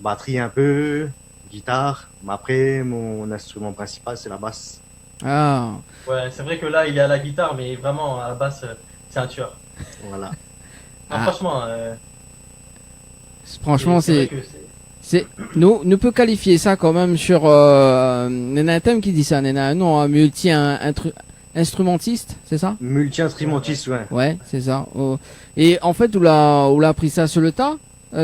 batterie un peu, guitare. Mais après, mon instrument principal, c'est la basse. Ah. Ouais, c'est vrai que là, il est à la guitare, mais vraiment, à la basse, c'est un tueur. Voilà. Franchement, franchement, nous peut qualifier ça quand même sur Nena un thème qui dit ça, Nena un multi-instrumentiste, c'est ça? Multi-instrumentiste, ouais. Ouais, c'est ça. Et en fait, on l'a appris ça sur le tas,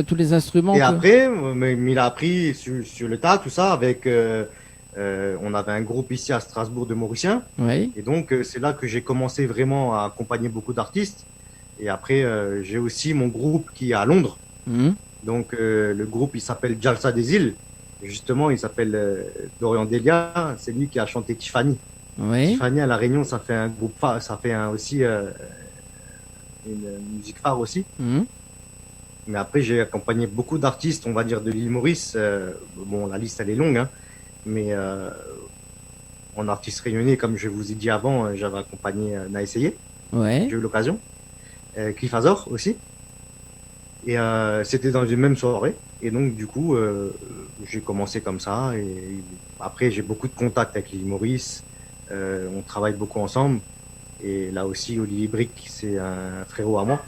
tous les instruments. Et après, il a appris sur le tas, tout ça, avec on avait un groupe ici à Strasbourg de Mauriciens. Oui. Et donc c'est là que j'ai commencé vraiment à accompagner beaucoup d'artistes. Et après, j'ai aussi mon groupe qui est à Londres. Donc le groupe il s'appelle Jalsa des îles. Et justement, il s'appelle Dorian Delia. C'est lui qui a chanté Tiffany. Oui. Tiffany à la Réunion, ça fait un groupe phare, ça fait aussi une musique phare aussi. Mais après, j'ai accompagné beaucoup d'artistes, on va dire de l'île Maurice. Bon, la liste elle est longue, hein. Mais en artiste réunionnais, comme je vous ai dit avant, j'avais accompagné Naessayé. Ouais. J'ai eu l'occasion. Cliff Azor aussi. Et c'était dans une même soirée. Et donc, du coup, j'ai commencé comme ça. Et après, j'ai beaucoup de contacts avec l'île Maurice. On travaille beaucoup ensemble. Et là aussi, Olivier Brick, c'est un frérot à moi.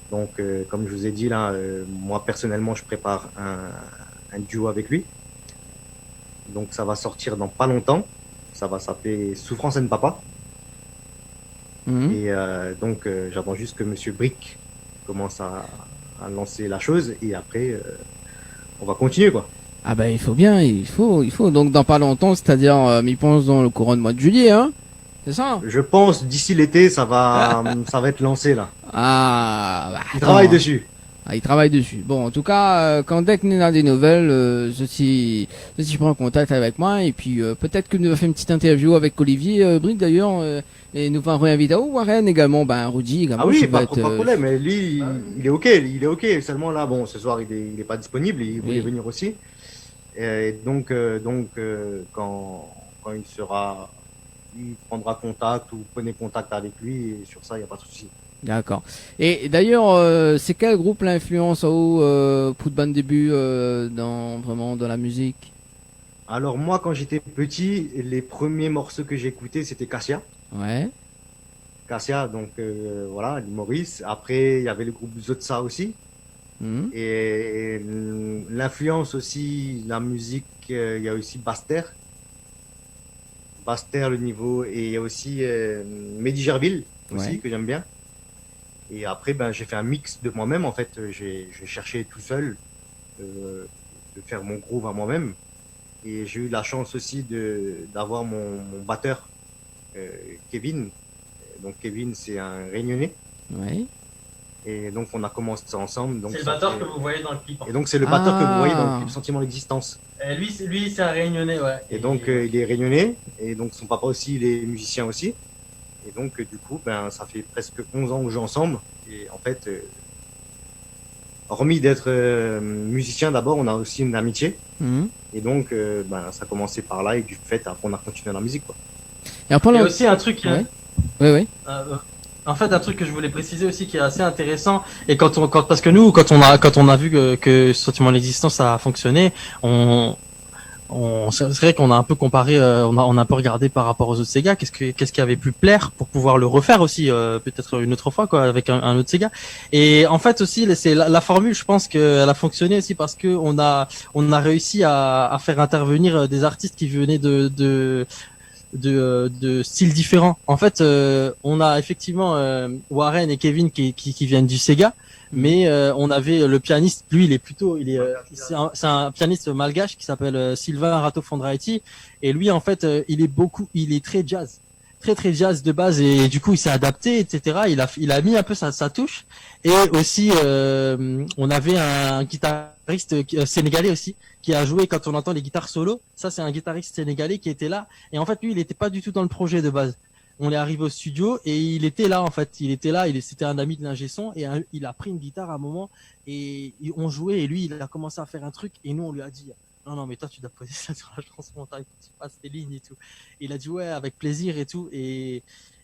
Donc, comme je vous ai dit, là, moi, personnellement, je prépare un duo avec lui. Donc, ça va sortir dans pas longtemps. Ça va s'appeler Souffrance and Papa. Et donc, j'attends juste que Monsieur Brick commence à lancer la chose. Et après, on va continuer, quoi. Ah il faut bien, il faut. Donc, dans pas longtemps, c'est-à-dire, m'y pense dans le courant du mois de juillet, hein. C'est ça? Je pense, d'ici l'été, ça va être lancé, là. Il travaille dessus. Ah, il travaille dessus. Bon, en tout cas, quand dès que nous a des nouvelles, ceci prend contact avec moi et puis peut-être que nous va faire une petite interview avec Olivier Brick d'ailleurs et nous va réinviter Warren également, Rudy également. Ah oui, pas de problème. Mais lui, il est ok. Seulement là, bon, ce soir il est pas disponible, il voulait venir aussi. Et donc quand il prendra contact ou prenez contact avec lui et sur ça il y a pas de souci. D'accord. Et d'ailleurs, c'est quel groupe l'influence pour ban début dans la musique? Alors moi, quand j'étais petit, les premiers morceaux que j'écoutais, c'était Cassia. Ouais. Cassia, donc voilà, Maurice. Après, il y avait le groupe Zotsa aussi. Et l'influence aussi, la musique, il y a aussi Baster, le niveau, et il y a aussi Mehdi Gerville aussi, Ouais. que j'aime bien. Et après, ben, j'ai fait un mix de moi-même, en fait. J'ai cherché tout seul de faire mon groove à moi-même. Et j'ai eu la chance aussi d'avoir mon batteur, Kevin. Donc Kevin, c'est un Réunionnais. Ouais. Et donc on a commencé ça ensemble. Donc C'est le ça batteur fait- que vous voyez dans le clip. Et donc c'est le batteur que vous voyez dans Ah. le clip Sentiment d'existence. Et lui, c'est un Réunionnais, ouais. Et donc il est Réunionnais. Et donc son papa aussi, il est musicien aussi. Et donc du coup, ben ça fait presque 11 ans qu'on joue ensemble. Et en fait, hormis d'être musicien d'abord, on a aussi une amitié. Mhm. Et donc ben ça a commencé par là et du fait après on a continué la musique quoi. Et après, Il y a là- aussi un truc. Ouais. Ouais. En fait, un truc que je voulais préciser aussi qui est assez intéressant, et parce que nous, quand on a vu que Sentiment d'existence a fonctionné, c'est vrai qu'on a un peu comparé, on a un peu regardé par rapport aux autres Sega, qu'est-ce qui avait pu plaire pour pouvoir le refaire aussi, peut-être une autre fois, quoi, avec un autre Sega. Et en fait aussi, c'est la formule, je pense qu'elle a fonctionné aussi parce que on a réussi à faire intervenir des artistes qui venaient de styles différents. En fait, on a effectivement Warren et Kevin qui viennent du Sega, mais on avait le pianiste, lui c'est un pianiste malgache qui s'appelle Sylvain Rato Fondraiti, et lui en fait il est très jazz, très jazz de base, et du coup il s'est adapté, etc. Il a mis un peu sa touche. Et aussi on avait un guitariste sénégalais aussi qui a joué, quand on entend les guitares solo, ça c'est un guitariste sénégalais qui était là, et en fait lui il était pas du tout dans le projet de base. On est arrivé au studio et il était là en fait, c'était un ami de l'ingé son, et il a pris une guitare à un moment et on jouait, et lui il a commencé à faire un truc, et nous on lui a dit non mais toi tu dois poser ça sur la chanson, il faut que tu passes tes lignes et tout. Et il a dit ouais, avec plaisir et tout, et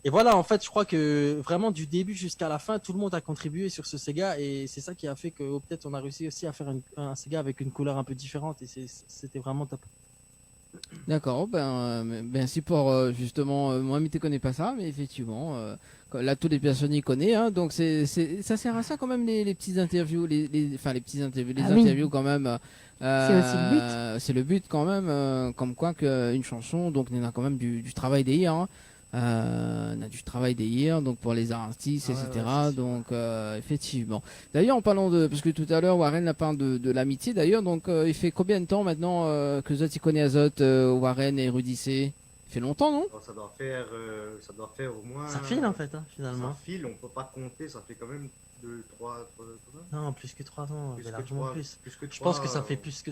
voilà, en fait je crois que vraiment du début jusqu'à la fin tout le monde a contribué sur ce Sega, et c'est ça qui a fait que peut-être on a réussi aussi à faire un Sega avec une couleur un peu différente, et c'était vraiment top. D'accord, merci pour justement, moi je ne connais pas ça, mais effectivement, là toutes les personnes y connaissent, hein, donc ça sert à ça quand même les petites interviews, les interviews quand même. C'est aussi le but. C'est le but quand même, comme quoi qu'une chanson, donc il y en a quand même du travail derrière, hein. On a du travail derrière, donc pour les artistes, etc. Donc effectivement. D'ailleurs, en parlant parce que tout à l'heure Warren a parlé de l'amitié. D'ailleurs, donc il fait combien de temps maintenant que Zot y connaît Azot, Warren et Rudy C? Il fait longtemps, non? Alors, ça doit faire au moins. Ça file en fait, hein, finalement. Ça file, on peut pas compter, ça fait quand même 2-3. Non, plus que 3 ans, Plus que largement trois- plus. plus que Je pense trois, que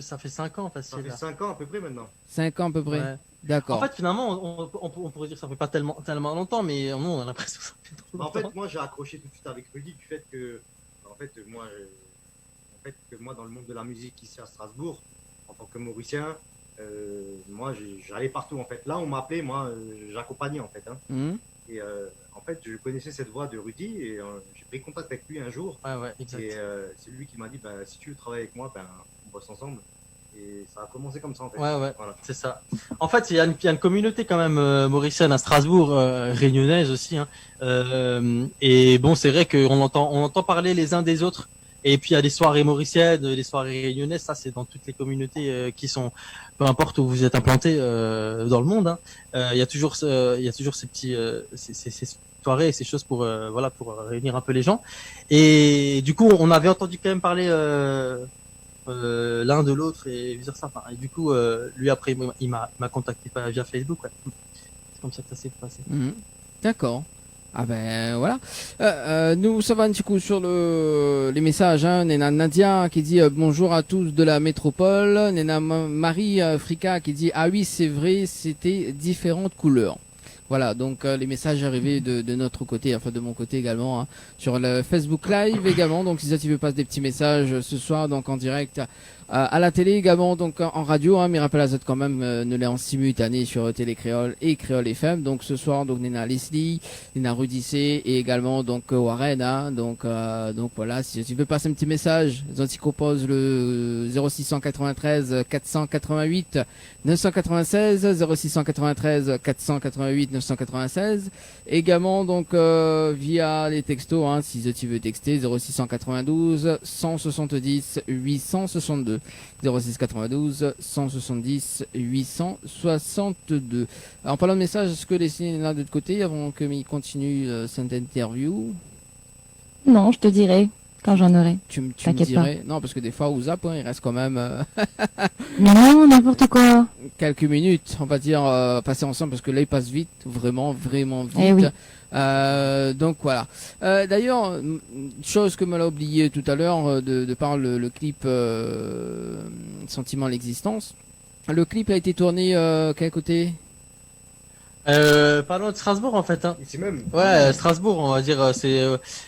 ça fait 5 ans facile. Ça fait là. 5 ans à peu près maintenant. 5 ans à peu près. Ouais. D'accord. En fait, finalement, on pourrait dire que ça fait pas tellement longtemps, mais nous, on a l'impression que ça fait trop En fait, longtemps. moi j'ai accroché tout de suite avec Rudy du fait que, moi dans le monde de la musique ici à Strasbourg, en tant que mauricien, moi j'allais partout en fait. Là on m'appelait, moi j'accompagnais en fait. Hein. Mhm. Et en fait je connaissais cette voix de Rudy et j'ai pris contact avec lui un jour. Ouais, exact. Et c'est lui qui m'a dit si tu veux travailler avec moi, on bosse ensemble. Et ça a commencé comme ça en fait. Ouais, Voilà. c'est ça. En fait, il y a une communauté quand même mauricienne à Strasbourg, réunionnaise aussi. Hein. Et bon, c'est vrai qu'on entend parler les uns des autres. Et puis il y a des soirées mauriciennes, des soirées réunionnaises. Ça, c'est dans toutes les communautés qui sont, peu importe où vous êtes implantés dans le monde. Hein. Il y a toujours ces petits, ces soirées et ces choses pour réunir un peu les gens. Et du coup, on avait entendu quand même parler. L'un de l'autre et vice versa. Et du coup, lui après, il m'a contacté via Facebook. Ouais. C'est comme ça que ça s'est passé. Mhm. D'accord. Ah ben voilà. Nous ça va un petit coup sur les messages. Hein. Nena Nadia qui dit bonjour à tous de la métropole. Nena Marie Frika qui dit ah oui c'est vrai c'était différentes couleurs. Voilà, donc les messages arrivés de notre côté, enfin de mon côté également, hein, sur le Facebook Live également. Donc si ça tu veux passer des petits messages ce soir, donc en direct à la télé également, donc en radio, hein, mais rappelle à quand même ne l'est en simultané sur Télé Créole et Créole FM. Donc ce soir, donc Nena Leslie, Nena Rudy C et également donc Warren, hein, donc voilà, si tu veux passer un petit message, Zanti compose le 0693 488 996 0693 488 996. Également donc via les textos, hein, si tu veux texter 0692 170 862 0692 170 862. Alors, en parlant de message, est-ce que les signes là de l'autre côté avant que il continue cette interview? Non, je te dirai quand j'en aurai. Tu me T'inquiète dirais. Non, parce que des fois, au zap, hein, il reste quand même Mais non, n'importe quoi. quelques minutes, on va dire, passer ensemble, parce que là, il passe vite, vraiment, vraiment vite. Eh oui. Donc voilà. D'ailleurs, une chose que me l'a oublié tout à l'heure, de par le clip Sentiment l'existence. Le clip a été tourné quel côté? Pas loin de Strasbourg en fait. Hein. Ici même. Ouais, Strasbourg, on va dire.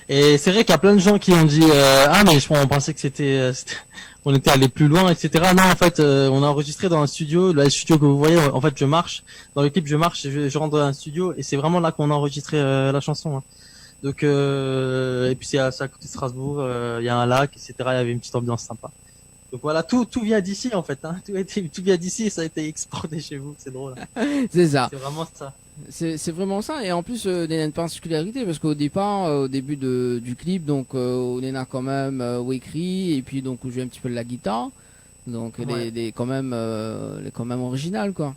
Et c'est vrai qu'il y a plein de gens qui ont dit ah mais on pensait que on était allé plus loin, etc. Non, en fait, on a enregistré dans un studio. Le studio que vous voyez, en fait, je marche. Dans le clip, je marche, je rentre dans un studio et c'est vraiment là qu'on a enregistré la chanson. Hein. Donc et puis c'est à côté de Strasbourg. Il y a un lac, etc. Il y avait une petite ambiance sympa. Donc voilà, tout vient d'ici en fait. Hein. Tout vient d'ici et ça a été exporté chez vous. C'est drôle. Hein. C'est ça. C'est vraiment ça. C'est vraiment ça. Et en plus, il y a une particularité parce qu'au départ, au début du clip, donc on a quand même écrit et puis donc on joue un petit peu de la guitare. Donc Ouais. les quand même original quoi.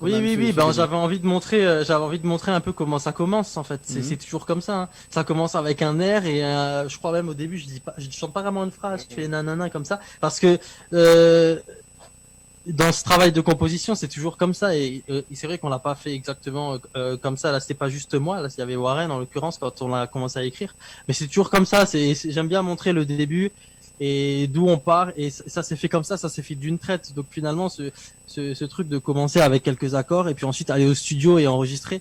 Quand Oui, même, oui, ce- oui. ce Ben, début. j'avais envie de montrer un peu comment ça commence en fait. C'est toujours comme ça. Hein. Ça commence avec un air et je crois même au début, je chante pas vraiment une phrase. Je fais nanana comme ça parce que dans ce travail de composition, c'est toujours comme ça et c'est vrai qu'on l'a pas fait exactement comme ça. Là, c'était pas juste moi. Là, il y avait Warren en l'occurrence quand on a commencé à écrire. Mais c'est toujours comme ça. J'aime bien montrer le début et d'où on part et ça s'est fait comme ça s'est fait d'une traite. Donc finalement, ce truc de commencer avec quelques accords et puis ensuite aller au studio et enregistrer,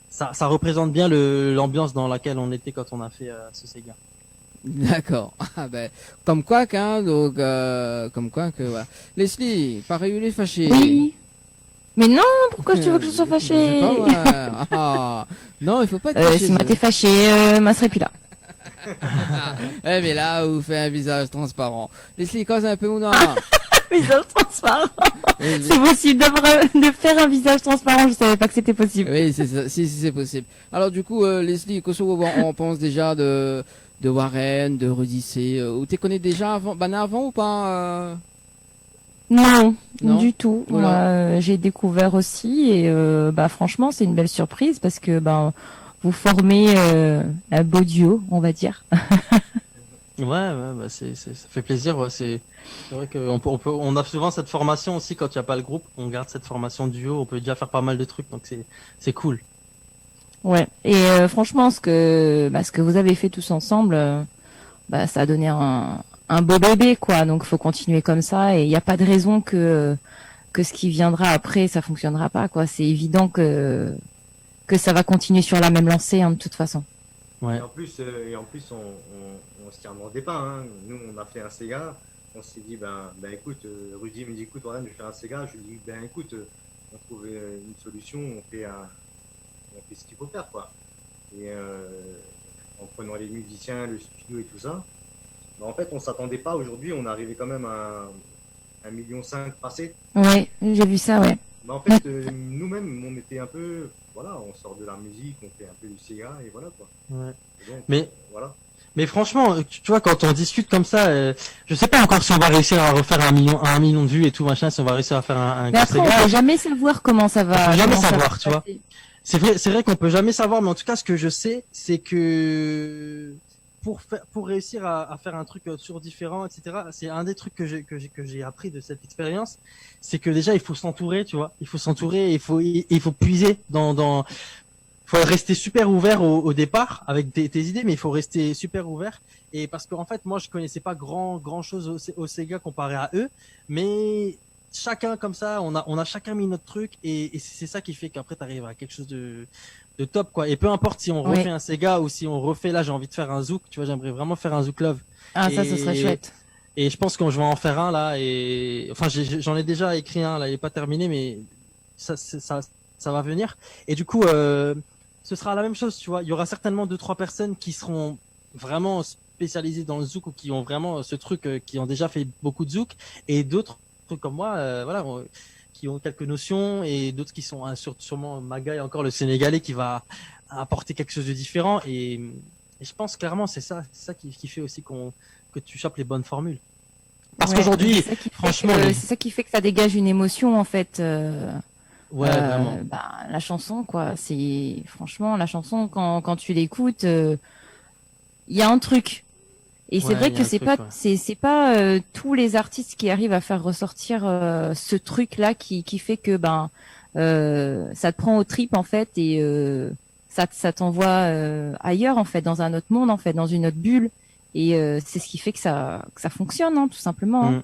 ça représente bien l'ambiance dans laquelle on était quand on a fait ce Sega. D'accord. Ah ben, comme quoi qu'un donc comme quoi que voilà. Leslie, pareil, il est fâché. Oui. Mais non, pourquoi tu veux que je sois Je fâchée sais pas, moi. Ah, non, il faut pas être fâché. Si moi t'es fâché, moi serais plus là. Eh mais là, vous faites un visage transparent. Leslie, cause un peu ou non? Visage transparent. Oui, C'est possible de faire un visage transparent, je savais pas que c'était possible. oui, c'est ça. Si, c'est possible. Alors du coup, Leslie, qu'est-ce qu'on pense déjà de Warren, de Rudissé, ou t'es connais déjà avant, avant ou pas Non, Non du tout. Voilà. Moi, j'ai découvert aussi et franchement, c'est une belle surprise parce que vous formez un beau duo, on va dire. Ouais, bah ça fait plaisir. Ouais, c'est vrai on a souvent cette formation aussi quand il y a pas le groupe. On garde cette formation duo. On peut déjà faire pas mal de trucs, donc c'est cool. Ouais. Et franchement, ce que vous avez fait tous ensemble, ça a donné un beau bébé, quoi. Donc, faut continuer comme ça. Et il n'y a pas de raison que ce qui viendra après, ça fonctionnera pas, quoi. C'est évident que ça va continuer sur la même lancée, hein, de toute façon. Ouais. Et en plus, on se tient demandait pas. Hein. Nous, on a fait un Sega. On s'est dit, ben écoute, Rudy me dit, écoute, Warren, je vais faire un Sega. Je lui dis, ben écoute, on trouve une solution, on fait ce qu'il faut faire, quoi. Et en prenant les musiciens, le studio et tout ça, en fait, on s'attendait pas. Aujourd'hui, on est arrivé quand même à 1,5 million passé. Ouais, j'ai vu ça, ouais. Mais en fait, nous-mêmes, on était un peu, voilà, on sort de la musique, on fait un peu du Sega et voilà, quoi. Ouais. Et donc, Mais voilà. Mais franchement, tu vois, quand on discute comme ça, je sais pas encore si on va réussir à refaire un million de vues et tout machin, si on va réussir à faire un Mais après, on peut jamais savoir comment ça va. On peut jamais comment ça savoir, va tu vois. passer. C'est vrai qu'on peut jamais savoir, mais en tout cas, ce que je sais, c'est que pour réussir à faire un truc sur différent, etc. C'est un des trucs que j'ai appris de cette expérience, c'est que déjà il faut s'entourer, tu vois. Il faut s'entourer, il faut puiser dans faut rester super ouvert au départ avec tes idées, mais il faut rester super ouvert. Et parce qu'en fait, moi, je connaissais pas grand chose au Sega comparé à eux, mais chacun comme ça, on a chacun mis notre truc et c'est ça qui fait qu'après t'arrives à quelque chose de top, quoi. Et peu importe si on refait un Sega ou si on refait, là, j'ai envie de faire un Zouk, tu vois, j'aimerais vraiment faire un Zouk Love. Ah, ça, ce serait chouette. Et je pense que je vais en faire un là, et enfin, j'en ai déjà écrit un là, il est pas terminé, mais ça va venir. Et du coup, ce sera la même chose, tu vois. Il y aura certainement 2-3 personnes qui seront vraiment spécialisées dans le zouk ou qui ont vraiment ce truc, qui ont déjà fait beaucoup de zouk, et d'autres comme moi, voilà, qui ont quelques notions et d'autres qui sont sûrement Magaï, encore le Sénégalais qui va apporter quelque chose de différent. Et je pense clairement c'est ça qui fait aussi que tu chopes les bonnes formules. Parce qu'aujourd'hui, franchement, c'est ça qui fait que ça dégage une émotion en fait. Vraiment. La chanson, quoi. C'est franchement la chanson quand tu l'écoutes, il y a un truc. Et c'est vrai que c'est pas tous les artistes qui arrivent à faire ressortir ce truc-là qui fait que ça te prend aux tripes en fait et ça t'envoie ailleurs en fait, dans un autre monde en fait, dans une autre bulle. Et c'est ce qui fait que ça fonctionne, hein, tout simplement. Hein.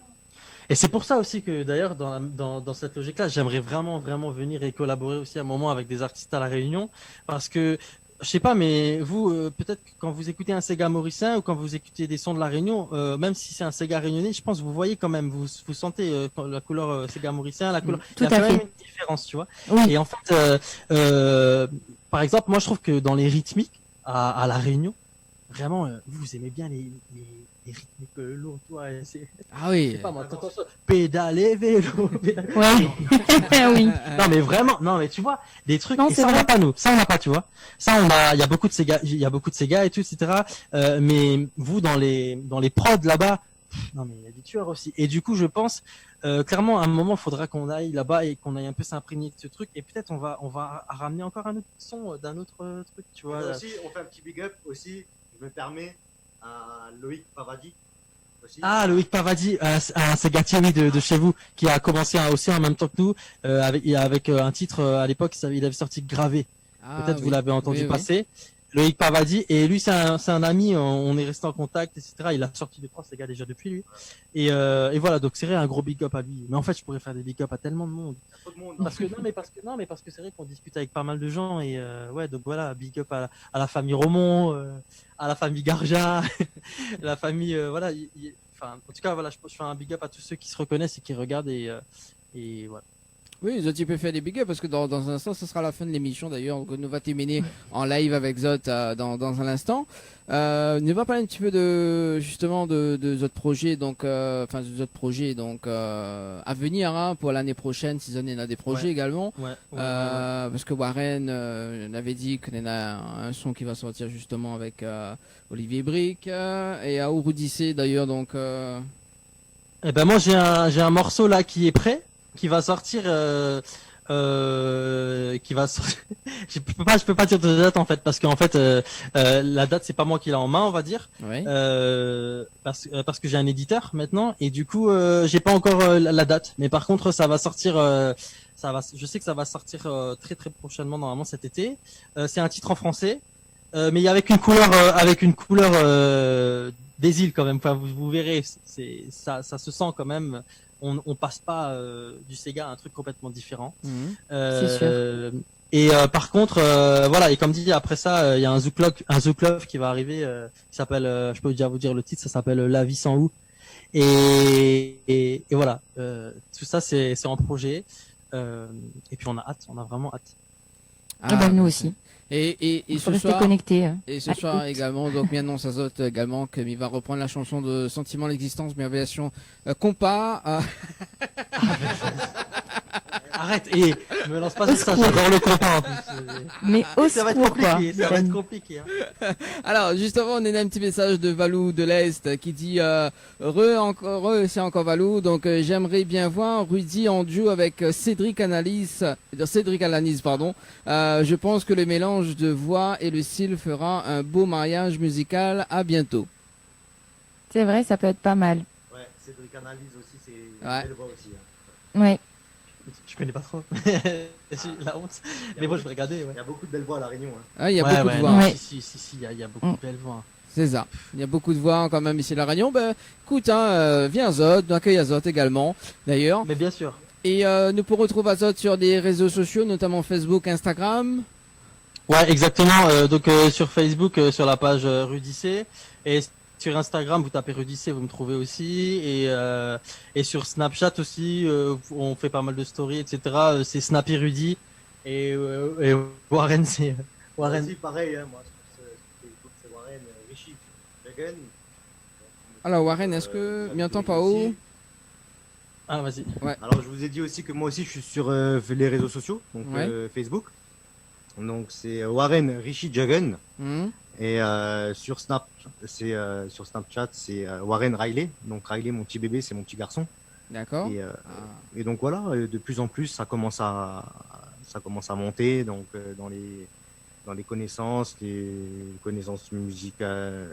Et c'est pour ça aussi que d'ailleurs dans cette logique-là, j'aimerais vraiment venir et collaborer aussi à un moment avec des artistes à La Réunion, parce que je sais pas, mais vous peut-être que quand vous écoutez un Sega mauricien ou quand vous écoutez des sons de La Réunion, même si c'est un Sega réunionnais, je pense que vous voyez quand même, vous sentez la couleur Sega mauricien, la couleur. Tout il y a à quand fait. même une différence, tu vois. Oui. Et en fait, par exemple, moi je trouve que dans les rythmiques à La Réunion, vraiment, vous aimez bien les rythmiques lourds, toi. Ah oui. Je sais pas, moi, t'entends ça. Pédaler, vélo. Ouais. Oui. Non, mais vraiment, non, mais tu vois, des trucs, Non, et c'est ça, on vrai. n'a pas, nous. Ça, on n'a pas, tu vois. Ça, il y a beaucoup de Sega et tout, etc. Mais vous, dans les prods là-bas, non, mais il y a des tueurs aussi. Et du coup, je pense, clairement, à un moment, il faudra qu'on aille là-bas et qu'on aille un peu s'imprégner de ce truc. Et peut-être, on va ramener encore un autre son d'un autre truc, tu vois. Aussi, on fait un petit big up aussi, je me permets, à Loïc Pavadi. Aussi. Ah, Loïc Pavadi, un Segatier, oui, de chez vous, qui a commencé aussi en même temps que nous, avec un titre, à l'époque, il avait sorti Gravé. Peut-être vous l'avez entendu passer. Loïc Pavadi, et lui, c'est un ami, on est resté en contact, etc. Il a sorti 2-3 Sega déjà depuis lui. Et voilà, donc c'est vrai, un gros big up à lui. Mais en fait, je pourrais faire des big up à tellement de monde. Trop de monde. Parce que c'est vrai qu'on discute avec pas mal de gens et ouais, donc voilà, big up à la famille Romont, à la famille Garja, la famille voilà, enfin en tout cas voilà, je fais un big up à tous ceux qui se reconnaissent et qui regardent et voilà. Oui, Zot, il peut faire des big ups parce que dans un instant, ce sera la fin de l'émission d'ailleurs. On va terminer en live avec Zot dans un instant. Nous va parler un petit peu justement de Zot projet, donc à venir hein, pour l'année prochaine, si on a des projets également. Parce que Warren avait dit qu'il y a un son qui va sortir justement avec Olivier Brick et à Ouroudissé d'ailleurs donc. Eh ben moi j'ai un morceau là qui est prêt. Qui va sortir, je peux pas dire de date en fait, parce qu'en fait, la date c'est pas moi qui l'ai en main, on va dire, parce que j'ai un éditeur maintenant, et du coup, j'ai pas encore la date, mais par contre, ça va sortir, je sais que ça va sortir très très prochainement, normalement cet été. C'est un titre en français, mais avec une couleur des îles quand même. Enfin, vous verrez, ça se sent quand même. On passe pas du Sega à un truc complètement différent. C'est sûr. Et par contre, voilà. Et comme dit, après ça, il y a un Zouk Love qui va arriver. Qui s'appelle, je peux déjà vous dire le titre, ça s'appelle La vie sans ou. Et voilà. Tout ça, c'est en projet. Et puis on a vraiment hâte. Nous aussi. Et ce soir, et ce soir également, donc bien non, ça saute également qu'il va reprendre la chanson de Sentiment l'existence, mais en version compas. Arrête, et me lance pas sur ça, j'adore le compas en plus. Mais ça va être compliqué, ça va être compliqué. Hein. Alors justement, on a un petit message de Valou de l'Est qui dit c'est encore Valou, donc j'aimerais bien voir Rudy en duo avec Cédric Alanis, pardon. Je pense que le mélange de voix et le style fera un beau mariage musical. À bientôt. C'est vrai, ça peut être pas mal. Ouais, Cédric Analyse aussi, c'est Ouais. belle voix aussi. Hein. Ouais. Je connais pas trop. La honte. Mais bon, je vais regarder. Ouais. Il y a beaucoup de belles voix à La Réunion. Hein. Ah, il y a beaucoup de voix. Non, Ouais. Si, il y a beaucoup de belles voix. C'est ça. Il y a beaucoup de voix quand même ici à La Réunion. Ben, écoute, viens Zot, accueille Azot également, d'ailleurs. Mais bien sûr. Et nous pourrons retrouver Azot sur des réseaux sociaux, notamment Facebook, Instagram. Ouais, exactement. Donc sur Facebook, sur la page Rudissé, et sur Instagram, vous tapez Rudissé, vous me trouvez aussi, et sur Snapchat aussi, on fait pas mal de stories, etc. C'est Snappy Rudy, et Warren, c'est Warren. Aussi, pareil, hein, moi, c'est Warren, Richie, Reagan. Alors Warren, est-ce que m'y entend pas haut? Ah, vas-y. Alors, je vous ai dit aussi que moi aussi, je suis sur les réseaux sociaux, donc Ouais. Facebook. Donc, c'est Warren Richie Jagan. Mhm. Et sur Snapchat, c'est Warren Riley. Donc, Riley, mon petit bébé, c'est mon petit garçon. D'accord. Et donc, voilà, de plus en plus, ça commence à monter. Donc, dans les connaissances, musicales,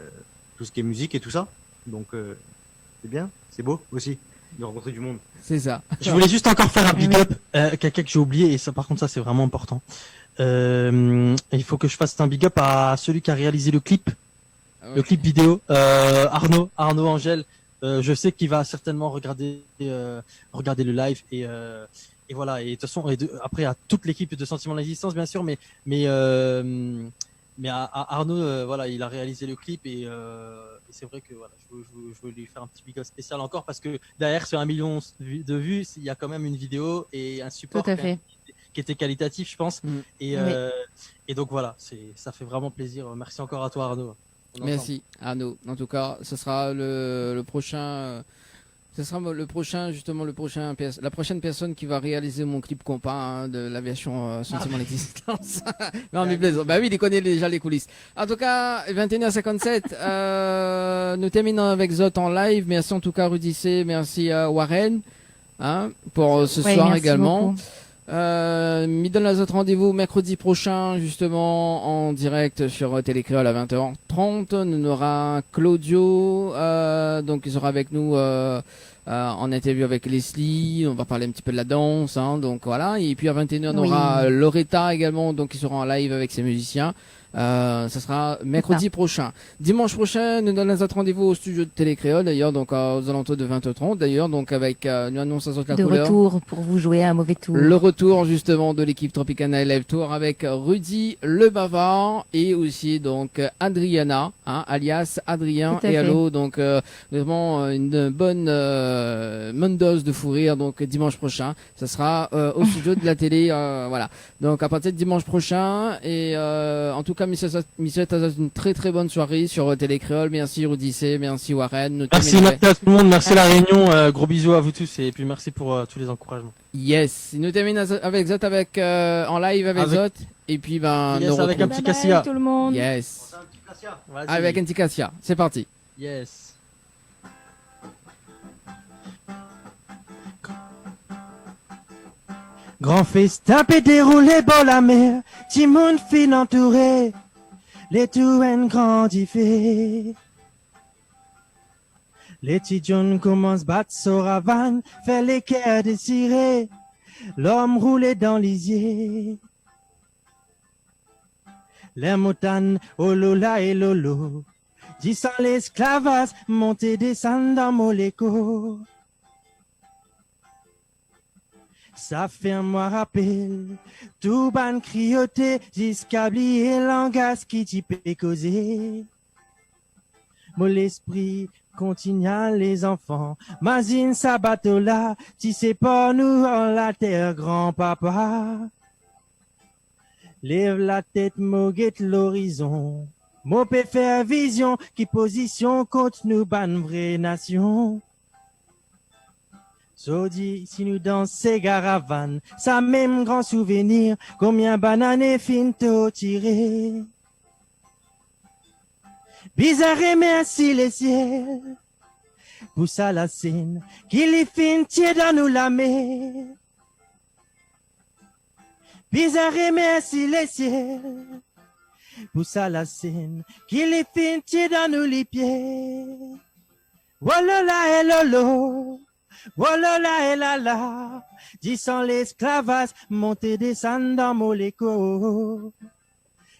tout ce qui est musique et tout ça. Donc, c'est bien, c'est beau aussi de rencontrer du monde. C'est ça. Je voulais juste encore faire un big up, quelqu'un que j'ai oublié, et ça, par contre, ça, c'est vraiment important. Il faut que je fasse un big up à celui qui a réalisé le clip, le clip vidéo, Arnaud Angèle. Je sais qu'il va certainement regarder le live et voilà. Et de toute façon, après à toute l'équipe de Sentiment d'Existence, bien sûr, mais à Arnaud, voilà, il a réalisé le clip et c'est vrai que voilà, je veux lui faire un petit big up spécial encore parce que derrière ce 1 million de vues, il y a quand même une vidéo et un support Tout à fait. qui était qualitatif, je pense. Et donc voilà, ça fait vraiment plaisir. Merci encore à toi, Arnaud. Merci Arnaud. En tout cas, ce sera la prochaine personne qui va réaliser mon clip compas hein, de l'aviation Sentiment d'Existence. Non mais plaisant. Bah oui, il connaît déjà les coulisses. En tout cas, 21h57. Nous terminons avec Zot en live. Merci en tout cas Rudy C. Merci à Warren pour ce soir merci également. beaucoup. Me donne la autre rendez-vous mercredi prochain justement en direct sur Télécréole à 20h30. Nous aura Claudio donc il sera avec nous en interview avec Leslie. On va parler un petit peu de la danse donc voilà. Et puis à 21h on aura Loretta également donc qui sera en live avec ses musiciens. Ça sera mercredi prochain. Dimanche prochain, nous donnons notre rendez-vous au studio de Télécréole, d'ailleurs, donc aux alentours de 20h30, d'ailleurs, donc avec une annonce à la De couleur. retour pour vous jouer à un mauvais tour. Le retour justement de l'équipe Tropicana Live Tour avec Rudy le Bavard et aussi donc Adriana, alias Adrien Tout à et fait. Allo, donc vraiment une bonne dose de fou rire. Donc dimanche prochain, ça sera au studio de la télé, voilà. Donc à partir de dimanche prochain et en tout cas, Michel, t'as une très très bonne soirée sur Télécréole. Merci Rudy C, merci Warren. Merci à tout le monde, merci la Réunion, gros bisous à vous tous et puis merci pour tous les encouragements. Yes, nous terminons avec Zot en live avec Zot et puis yes, avec un petit Cassia. Tout le monde. Yes. Vas-y. Avec un petit Cassia. C'est parti. Yes. Grand festin peut dérouler bon la mer, Timoun fin entouré, les touen grandit fait. Les petits jeunes commencent battre sur Havane, fait les cœurs désirés, l'homme roulé dans l'isier. Les montagnes, oh lola et lolo, dit sans l'esclavage, monter descendre dans Moléco. Ça fait un mois rappel, tout ban crioté, jusqu'à oublier langage qui t'y peut causer. Mon l'esprit continue les enfants, mazine sa bateau là, tu sais pas nous en la terre grand-papa. Lève la tête, moguette l'horizon, mon peut faire vision, qui position contre nous ban vraie nation. Zodi, si nous dans ces caravanes, ça même grand souvenir, combien bananes fin t'au tiré. Bizarre et merci les ciels, pour ça la scène, qui les fin tiers dans nous la mer. Bizarre et merci les ciels, pour ça la scène, qui les fin tiers dans nous les pieds. Walala et lolo. Walala et lala, dit sans l'esclavage, monter descendre dans Moléco.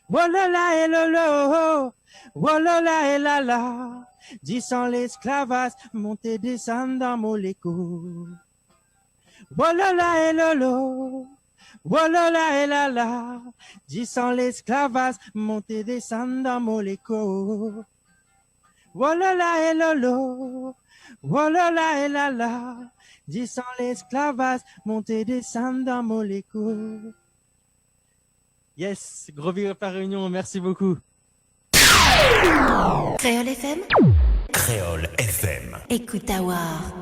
Walala et lolo, walala et lala, dit sans l'esclavage, monter descendre dans Moléco. Walala et lolo, walala et lala, dit sans l'esclavage, monter descendre dans Moléco. Walala et lolo. Walala et lala, dit sans l'esclavage, monter descendre dans Moléco. Yes, gros big up à Réunion, merci beaucoup. Créole FM. Créole FM. Écoute à voir.